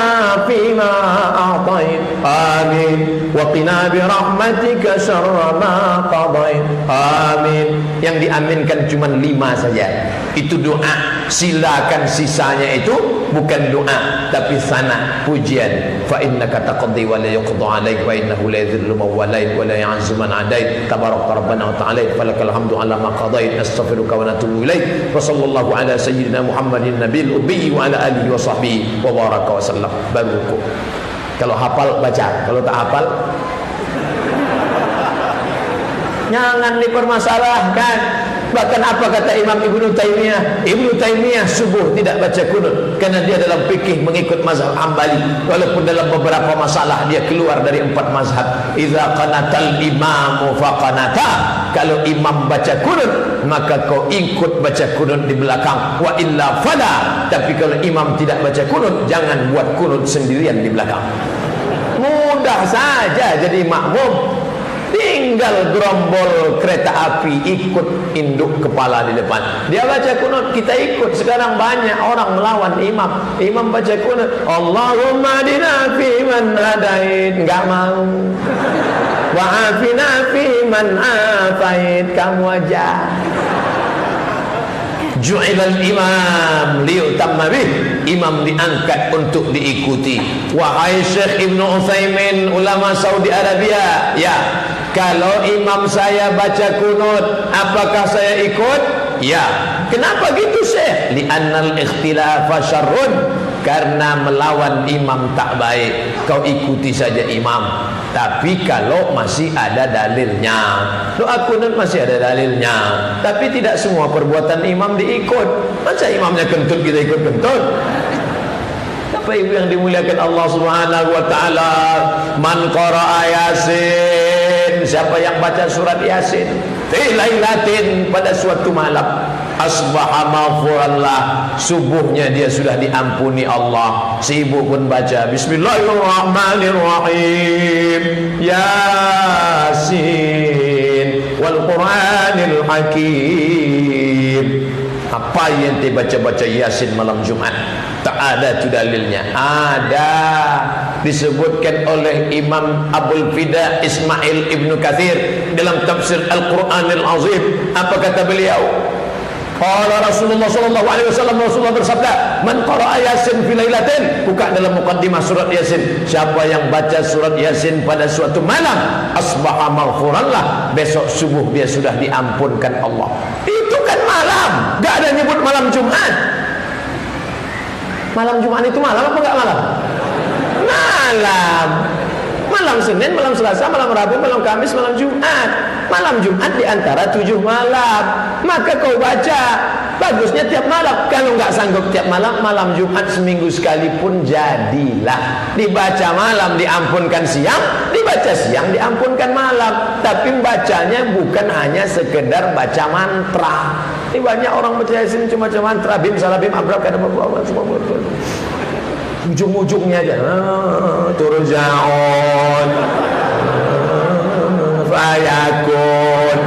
fi ma a'tait, amin. Wa qina bi rahmatika syarra ma qadait, amin. Yang diaminkan cuma 5 saja. Itu doa. Silakan sisanya itu bukan doa tapi sana, pujian. Fa innaka taqdi wa la yuqda alaik wa innahu la yadhillu man walait wa la ya'izzu man adait. Tabarak rabbana wa ta'ala falakal hamdu ala ma qadait. Astaghfiruka wa natubu ilaik. Wa sallallahu ala sayyidina Muhammadin nabiyil ummi wa ala alihi wa sahbihi wa baraka wa sallam. Baruku. Kalau hafal baca, kalau tak hafal jangan dipermasalahkan. Bahkan apa kata Imam Ibnu Taimiyah? Ibnu Taimiyah subuh tidak baca kunut karena dia dalam fikih mengikut mazhab Hambali, walaupun dalam beberapa masalah dia keluar dari 4 mazhab. Idza qanatal imamu faqanata, kalau imam baca kunut maka kau ikut baca kunut di belakang, wa illa fala, tapi kalau imam tidak baca kunut jangan buat kunut sendirian di belakang. Mudah saja jadi makmum, tinggal gerombol kereta api ikut induk kepala di depan, dia baca kunut kita ikut. Sekarang banyak orang melawan imam baca kunut, Allahumma adina fi man hadait, enggak mau, wa afina fi man afait, kamu aja. Ju'ilal imam liyutamma bih, imam diangkat untuk diikuti. Wahai Syekh Ibnu Utsaimin, ulama Saudi Arabia, ya, kalau imam saya baca kunut, apakah saya ikut? Ya. Kenapa gitu, Syekh? Li'annal ikhtilafa syarrun, karena melawan imam tak baik. Kau ikuti saja imam, tapi kalau masih ada dalilnya. Doa kunut masih ada dalilnya, tapi tidak semua perbuatan imam diikut. Masa imamnya kentut kita ikut kentut? Bapak Ibu yang dimuliakan Allah Subhanahu wa taala, man qara'a Yasin, siapa yang baca surat Yasin fi lailatin, pada suatu malam, asbaha maghfuranlah, subuhnya dia sudah diampuni Allah. Sibuk pun baca Bismillahirrahmanirrahim, Yasin wal Qur'anil Hakim. Apa yang dibaca-baca Yasin malam Jumat? Tak ada tu dalilnya. Ada, disebutkan oleh Imam Abul Fida Ismail Ibnu Katsir dalam tafsir Al-Qur'anil Azim. Apa kata beliau? Qala Rasulullah sallallahu alaihi wasallam, Rasulullah bersabda, man qara'a Yasin fi lailatin, buka dalam mukaddimah surat Yasin, siapa yang baca surat Yasin pada suatu malam, asbaha maghfuranlah, besok subuh dia sudah diampunkan Allah. Itu kan malam, enggak ada nyebut malam Jumat. Malam Jumat itu malam apa enggak malam? Malam. Malam Senin, malam Selasa, malam Rabu, malam Kamis, malam Jumat. Malam Jumat di antara 7 malam. Maka kau baca, bagusnya tiap malam. Kalau enggak sanggup tiap malam, malam Jumat seminggu sekali pun jadilah. Dibaca malam diampunkan siang, dibaca siang diampunkan malam. Tapi bacanya bukan hanya sekedar baca mantra. Ini banyak orang baca Yasin cuma baca mantra, bim salah bim abrab kada apa semua. Ujung-ujungnya aja turja'un fayakun.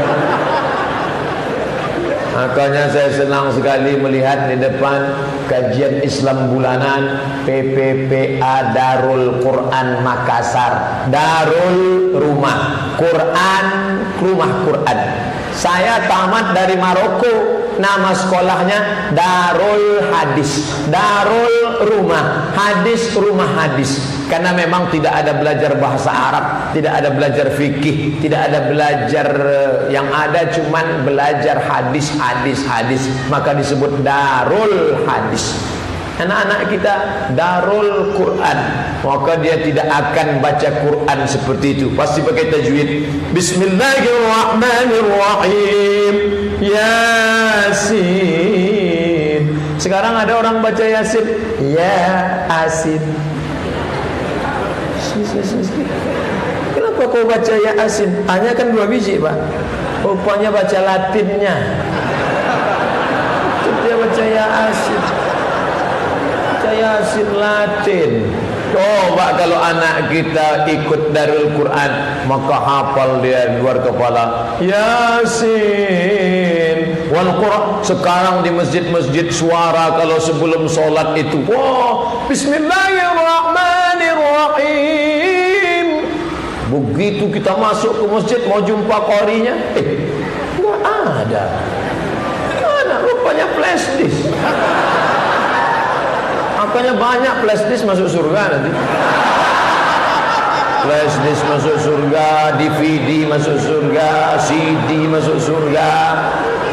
Makanya saya senang sekali melihat di depan kajian Islam bulanan PPPA Darul Quran Makassar. Darul rumah Quran, rumah Quran. Saya tamat dari Maroko, nama sekolahnya Darul Hadis, Darul Rumah Hadis, rumah hadis. Karena memang tidak ada belajar bahasa Arab, tidak ada belajar fikih, tidak ada belajar, yang ada cuman belajar hadis. Maka disebut Darul Hadis. Anak-anak kita Darul Quran, maka dia tidak akan baca Quran seperti itu, pasti pakai tajwid. Bismillahirrahmanirrahim, Yasin. Sekarang ada orang baca Yasin, Yasin. Kenapa kau baca Yasin? Hanya kan 2 biji, Pak. Rupanya baca Latinnya. Dia baca Yasin. Yasin Latin. Coba kalau anak kita ikut Darul Quran, maka hafal dia luar kepala. Yasin wal Quran. Sekarang di masjid-masjid suara kalau sebelum sholat itu, wah, Bismillahirrahmanirrahim. Begitu kita masuk ke masjid mau jumpa qorinya, enggak ada. Mana rupanya flash disk. Makanya banyak flash disk masuk surga nanti. Flash disk masuk surga, DVD masuk surga, CD masuk surga,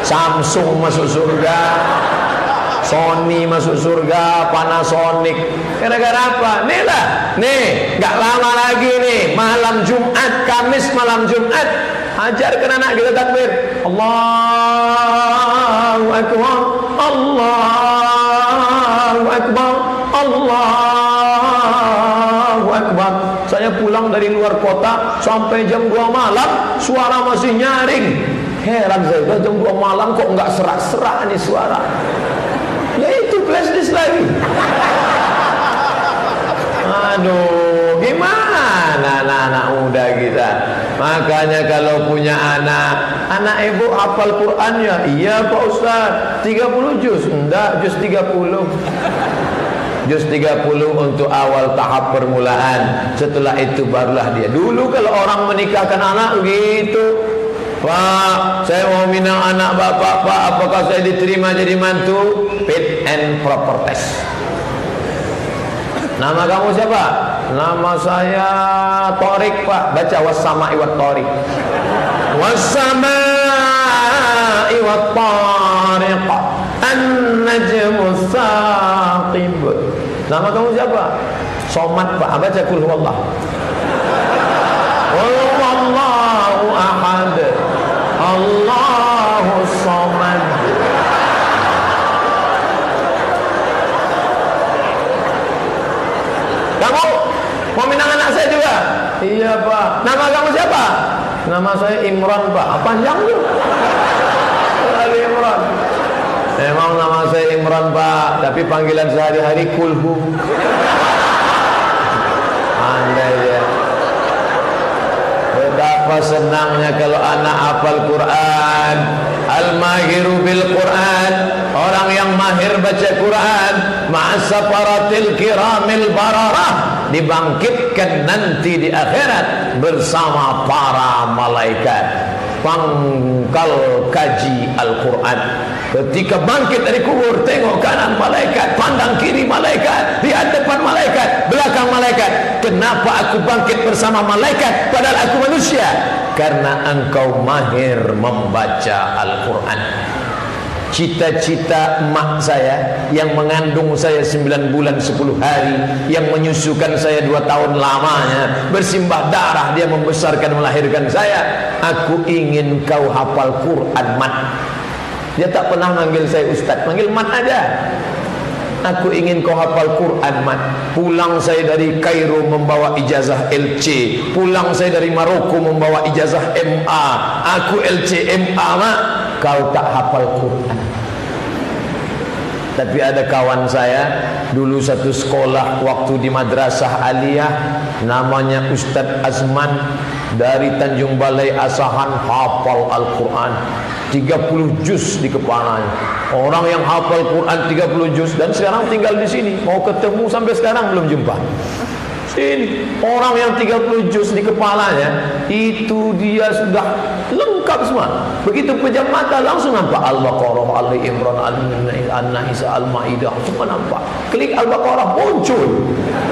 Samsung masuk surga, Sony masuk surga, Panasonic. Gara-gara apa? Nih lah, nih, gak lama lagi nih, malam Jumat, Kamis malam Jumat, Ajarkan anak kita takbir. Allahu Akbar, Allahu Akbar, Allahu Akbar. Saya pulang dari luar kota sampai jam 2 malam, suara masih nyaring. Heran saya, udah jam 2 malam kok nggak serak-serak nih suara. Ya itu flash disk lagi. Aduh, gimana anak-anak muda kita? Makanya kalau punya anak ibu hafal Qur'annya, iya Pak Ustaz, 30 juz, enggak, juz 30. Juz 30 untuk awal tahap permulaan. Setelah itu barulah dia. Dulu kalau orang menikahkan anak begitu, Pak, saya mau minang anak bapak, Pak, apakah saya diterima jadi mantu? Fit and proper test. Nama kamu siapa? Nama saya Torik, Pak. Baca wassama'i wat Torik. Wassama'i wat Tariq, an-najmu saqib. Nama kamu siapa? Somad, Pak. Baca kul huwallah. Qul huwallahu ahad, Allahus samad. Kamu mau minang anak saya juga? Iya Pak. Nama kamu siapa? Nama saya Imran Pak. Panjang tuh. Ali Imran. Memang nama saya Imran Pak, tapi panggilan sehari-hari Kulhu. Andai ya. Betapa senangnya kalau anak hafal Quran. Al-mahiru bil Quran, orang yang mahir baca Quran, ma'asafaratil kiramil bararah, dibangkitkan nanti di akhirat bersama para malaikat. Pangkal kaji Al-Quran. Ketika bangkit dari kubur, tengok kanan malaikat, pandang kiri malaikat, lihat depan malaikat, belakang malaikat. Kenapa aku bangkit bersama malaikat padahal aku manusia? Karena engkau mahir membaca Al-Quran. Cita-cita emak saya yang mengandung saya 9 bulan 10 hari, yang menyusukan saya 2 tahun lamanya, bersimbah darah dia membesarkan melahirkan saya. Aku ingin kau hafal Quran, Mat. Dia tak pernah manggil saya Ustaz, manggil Mat aja. Aku ingin kau hafal Quran, Mat. Pulang saya dari Kairo membawa ijazah LC, pulang saya dari Maroko membawa ijazah MA. Aku LC MA, Mak. Kau tak hafal Quran. Tapi ada kawan saya dulu satu sekolah waktu di madrasah aliyah, namanya Ustadz Azman, dari Tanjung Balai Asahan, hafal Al-Quran 30 juz di kepalanya. Orang yang hafal Quran 30 juz dan sekarang tinggal di sini, mau ketemu sampai sekarang belum jumpa. Ini orang yang 30 juz di kepalanya, itu dia sudah lengkap semua. Begitu pejam mata langsung nampak Al-Baqarah, Ali Imran, An-Nisa, Al-Maidah, semua nampak. Klik Al-Baqarah muncul,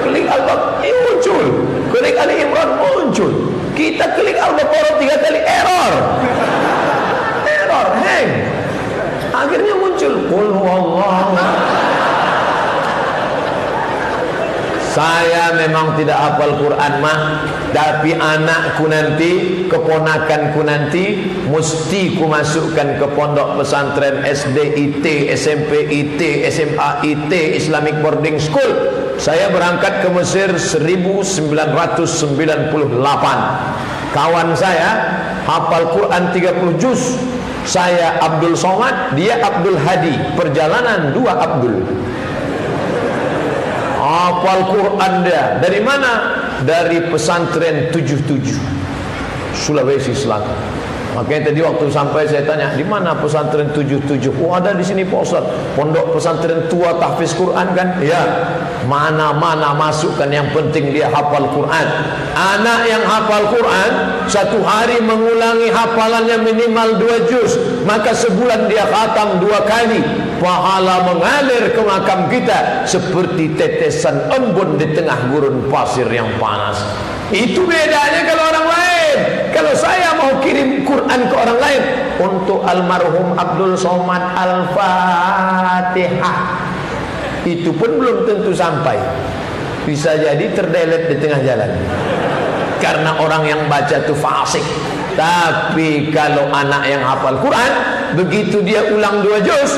klik Al-Baqarah muncul, klik Ali Imran muncul. Kita klik Al-Baqarah 3 kali error, hang. Akhirnya muncul Qul huwallahu. Saya memang tidak hafal Quran, Mak, tapi anakku nanti, keponakanku nanti, mesti ku masukkan ke pondok pesantren SD IT, SMP IT, SMA IT, Islamic Boarding School. Saya berangkat ke Mesir 1998. Kawan saya hafal Quran 30 juz. Saya Abdul Somad, dia Abdul Hadi. Perjalanan 2 Abdul. Hafal Quran dia. Dari mana? Dari pesantren 77 Sulawesi Selatan. Makanya tadi waktu sampai saya tanya, di mana pesantren 77? Oh, ada di sini Pak Ustaz. Pondok pesantren tua tahfiz Quran kan? Ya. Mana-mana masukkan, yang penting dia hafal Quran. Anak yang hafal Quran satu hari mengulangi hafalannya minimal 2 juz, maka sebulan dia khatam 2 kali. Pahala mengalir ke makam kita seperti tetesan embun di tengah gurun pasir yang panas. Itu bedanya kalau orang lain. Kalau saya mau kirim Quran ke orang lain, untuk almarhum Abdul Somad Al-Fatihah, itu pun belum tentu sampai. Bisa jadi terdelet di tengah jalan, karena orang yang baca itu fasik. Tapi kalau anak yang hafal Quran, begitu dia ulang 2 juz,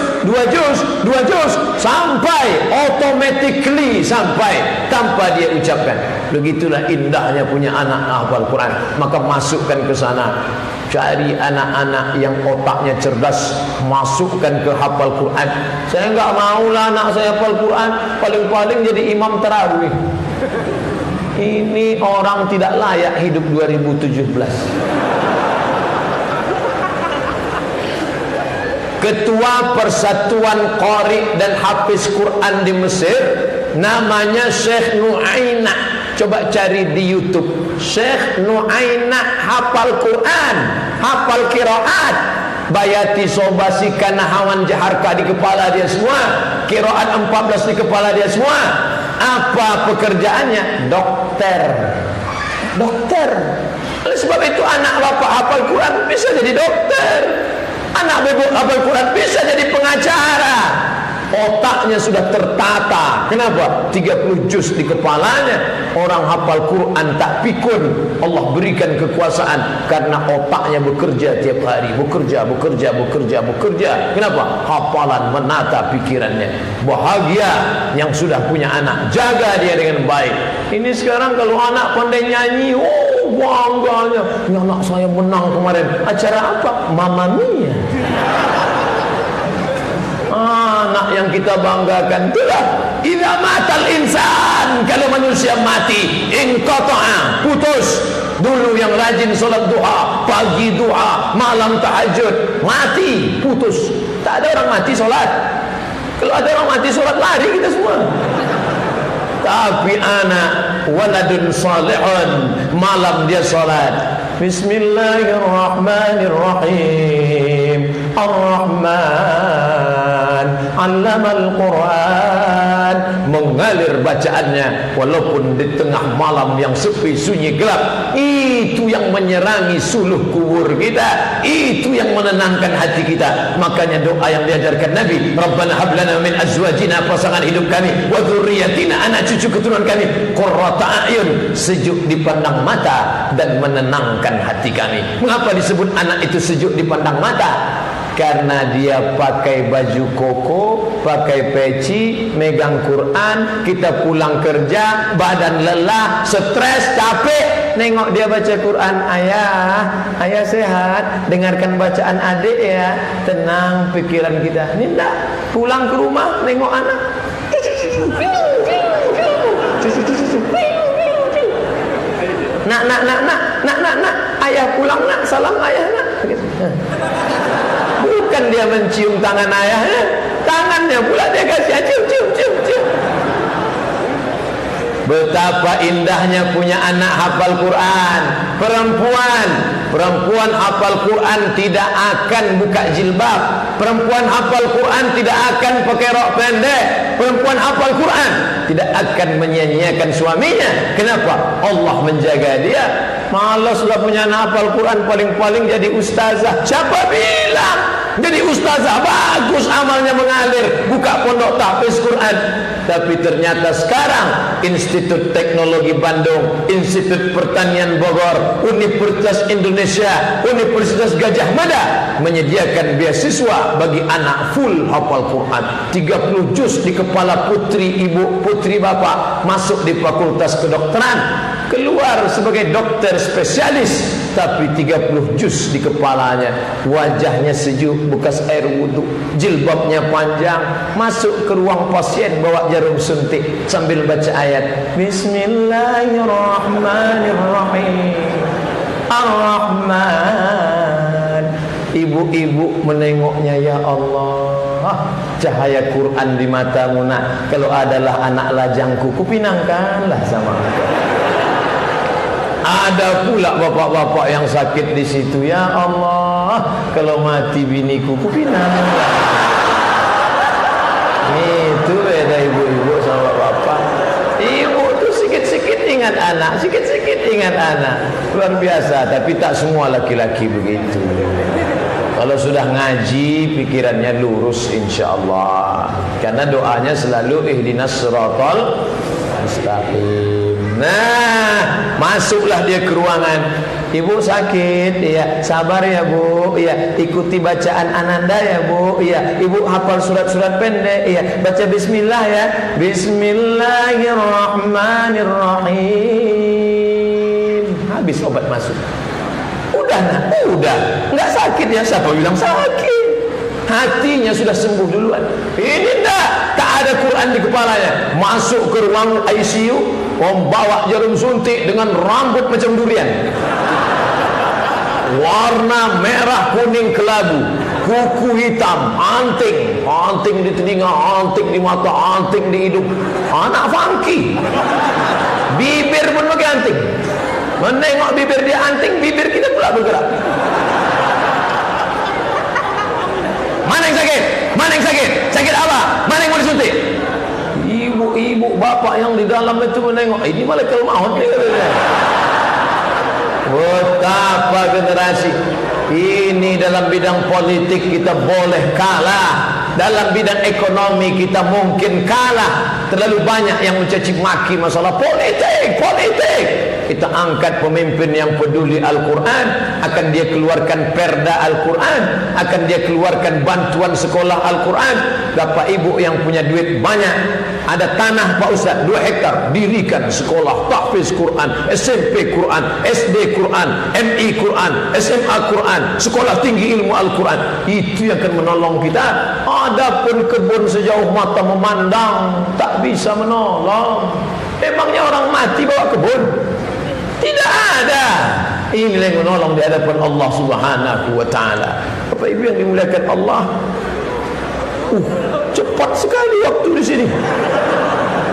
sampai automatically sampai tanpa dia ucapkan. Begitulah indahnya punya anak hafal Quran. Maka masukkan ke sana. Cari anak-anak yang otaknya cerdas, masukkan ke hafal Quran. Saya enggak maulah anak saya hafal Quran, paling-paling jadi imam tarawih. Ini orang tidak layak hidup 2017. Ketua Persatuan Qari dan Hafiz Quran di Mesir namanya Syekh Nu'ainah. Coba cari di YouTube. Syekh Nu'ainah hafal Quran, hafal qiraat. Bayati sobasi kana hawan jaharka di kepala dia semua. Qiraat 14 di kepala dia semua. Apa pekerjaannya? Dokter. Oleh sebab itu anak bapak hafal Quran bisa jadi dokter. Anak bebek hafal Quran bisa jadi pengacara. Otaknya sudah tertata. Kenapa? 30 juz di kepalanya. Orang hafal Quran tak pikun. Allah berikan kekuasaan karena otaknya bekerja tiap hari. Bekerja. Kenapa? Hafalan menata pikirannya. Bahagia yang sudah punya anak. Jaga dia dengan baik. Ini sekarang kalau anak pandai nyanyi, oh bangganya. Ya, anak saya menang kemarin. Acara apa? Mamma Mia. Anak yang kita banggakan itulah idza matal insan, kalau manusia mati inqata'a, putus. Dulu yang rajin salat duha, pagi duha, malam tahajud, mati, putus. Tak ada orang mati salat. Kalau ada orang mati salat, lari kita semua. Tapi anak waladun salihun, malam dia salat. Bismillahirrahmanirrahim. Ar-Rahman 'allamal Quran. Mengalir bacaannya walaupun di tengah malam yang sepi sunyi gelap. Itu yang menyerangi suluh kubur kita, itu yang menenangkan hati kita. Makanya doa yang diajarkan Nabi, Rabbana hab lana min azwajina, pasangan hidup kami, wa dzurriyyatina, anak cucu keturunan kami, qurrata a'yun, sejuk dipandang mata dan menenangkan hati kami. Mengapa disebut anak itu sejuk dipandang mata? Karena dia pakai baju koko, pakai peci, megang Quran. Kita pulang kerja, badan lelah, stres, capek, nengok dia baca Quran. Ayah sehat, dengarkan bacaan adik ya. Tenang pikiran kita. Ini enggak, pulang ke rumah, nengok anak. Nak, ayah pulang nak, salam ayah nak. Bukan dia mencium tangan ayahnya, tangannya pula dia kasih cium. Betapa indahnya punya anak hafal Quran. Perempuan hafal Quran tidak akan buka jilbab. Perempuan hafal Quran tidak akan pakai rok pendek. Perempuan hafal Quran tidak akan menyia-nyiakan suaminya. Kenapa? Allah menjaga dia. Malas sudah punya anak hafal Quran, paling-paling jadi ustazah. Siapa bilang jadi ustazah bagus, amalnya mengalir, buka pondok tahfiz Quran? Tapi ternyata sekarang Institut Teknologi Bandung, Institut Pertanian Bogor, Universitas Indonesia, Universitas Gajah Mada menyediakan beasiswa bagi anak full hafal Quran. 30 juz di kepala putri ibu, putri bapak, masuk di fakultas kedokteran, keluar sebagai dokter spesialis, tapi 30 juz di kepalanya. Wajahnya sejuk bekas air wudhu, jilbabnya panjang, masuk ke ruang pasien bawa jarum suntik sambil baca ayat Bismillahirrahmanirrahim Ar-Rahman. Ibu-ibu menengoknya, ya Allah, cahaya Quran di matamu nak. Kalau adalah anak lajangku, kupinangkanlah sama aku. Ada pula bapak-bapak yang sakit di situ, ya Allah, kalau mati biniku, kupinangkanlah. Itu beda ibu-ibu sama bapak. Ibu tuh sikit-sikit ingat anak, sikit-sikit ingat anak. Luar biasa, tapi tak semua laki-laki begitu. Kalau sudah ngaji, pikirannya lurus insyaallah. Karena doanya selalu ihdinas siratal mustaqim. Nah, masuklah dia ke ruangan. Ibu sakit, iya, sabar ya Bu, iya, ikuti bacaan Ananda ya Bu, iya, Ibu hafal surat-surat pendek, iya, baca Bismillah ya, Bismillahirrahmanirrahim. Habis obat masuk. Udah nak, udah, nggak sakit ya, siapa bilang sakit? Hatinya sudah sembuh duluan. Ini tak ada Quran di kepalanya. Masuk ke ruang ICU, membawa jarum suntik dengan rambut macam durian, warna merah kuning kelabu, kuku hitam, anting di telinga, anting di mata, anting di hidung, anak funky. Bibir pun pakai anting. Menengok bibir dia anting, bibir kita pula bergerak. Mana yang sakit? Mana yang sakit? Sakit apa? Mana yang mau disuntik? Ibu, bapak yang di dalam itu menengok, ini malaikat maut ni katanya. Betapa generasi ini dalam bidang politik kita boleh kalah, dalam bidang ekonomi kita mungkin kalah. Terlalu banyak yang mencaci maki masalah politik. Kita angkat pemimpin yang peduli Al-Quran, akan dia keluarkan perda Al-Quran, akan dia keluarkan bantuan sekolah Al-Quran. Bapak ibu yang punya duit banyak, ada tanah Pak Ustaz 2 hektar, dirikan sekolah tahfiz Quran, SMP Quran, SD Quran, MI Quran, SMA Quran, sekolah tinggi ilmu Al-Quran. Itu yang akan menolong kita. Adapun kebun sejauh mata memandang tak bisa menolong. Emangnya orang mati bawa kebun? Tidak ada. Ini yang menolong di hadapan Allah Subhanahu wa taala. Bapak Ibu yang dimuliakan Allah, cepat sekali waktu di sini.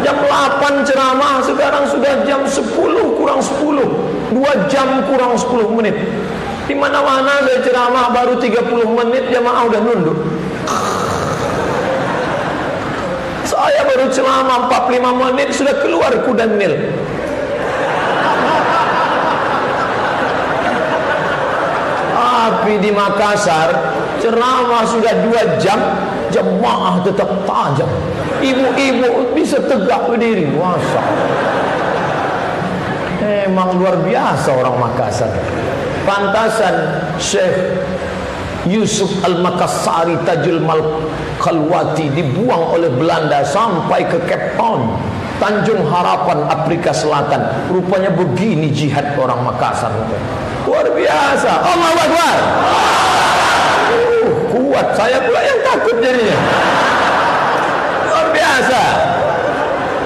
Jam 8 ceramah, sekarang sudah jam 10 kurang 10. 2 jam kurang 10 menit. Di mana-mana saya ceramah baru 30 menit jamaah udah nunduk. Saya baru ceramah 45 menit sudah keluar kuda Nil. Tapi di Makassar ceramah sudah 2 jam, jemaah tetap tajam. Ibu-ibu bisa tegak berdiri. Masya Allah. Memang luar biasa orang Makassar. Pantasan Syekh Yusuf Al-Makassari Tajul Mal-Khalwati dibuang oleh Belanda sampai ke Cape Town, Tanjung Harapan, Afrika Selatan. Rupanya begini jihad orang Makassar. Luar biasa. Allahu Akbar. Kuat. Saya pula yang takut jadinya. Luar biasa.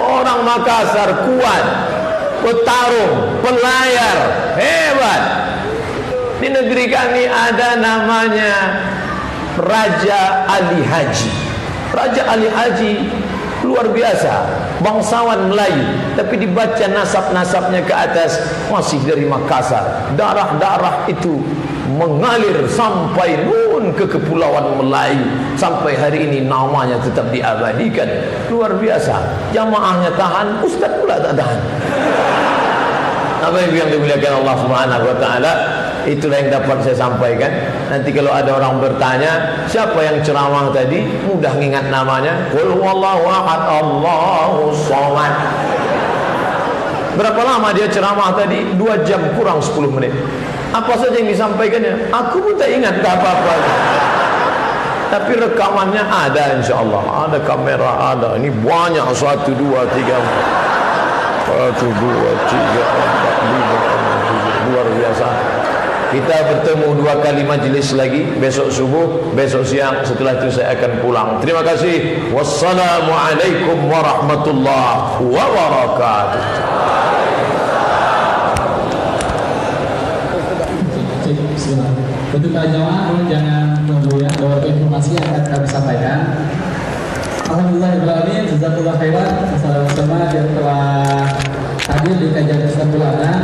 Orang Makassar kuat, petarung, pelayar, hebat. Di negeri kami ada namanya Raja Ali Haji. Raja Ali Haji luar biasa, bangsawan Melayu, tapi dibaca nasab-nasabnya ke atas masih dari Makassar. Darah-darah itu mengalir sampai nun ke kepulauan Melayu. Sampai hari ini namanya tetap diabadikan. Luar biasa. Jamaahnya tahan, ustaz pula tak tahan. Apa yang dimuliakan Allah Subhanahu wa taala, itulah yang dapat saya sampaikan. Nanti kalau ada orang bertanya, siapa yang ceramah tadi? Mudah ngingat namanya. Qul huwallahu ahad, Allahu shomad. Berapa lama dia ceramah tadi? 2 jam kurang 10 menit. Apa saja yang disampaikannya? Aku pun tak ingat tak apa-apa. Tapi rekamannya ada, insyaallah. Ada kamera, ada. Ini banyak, 1, 2, 3, 1, 2, 3, 4, 5, 6, 7. Luar biasa. Kita bertemu 2 kali majlis lagi, besok subuh, besok siang. Setelah itu saya akan pulang. Terima kasih. Wassalamualaikum warahmatullahi wabarakatuh. Untuk para jamaah, jangan tunggu ya, beberapa informasi yang akan kami sampaikan. Alhamdulillahirrahmanirrahim, jazakallahu khairan. Assalamualaikum yang telah hadir di kajian Ustaz Bulana.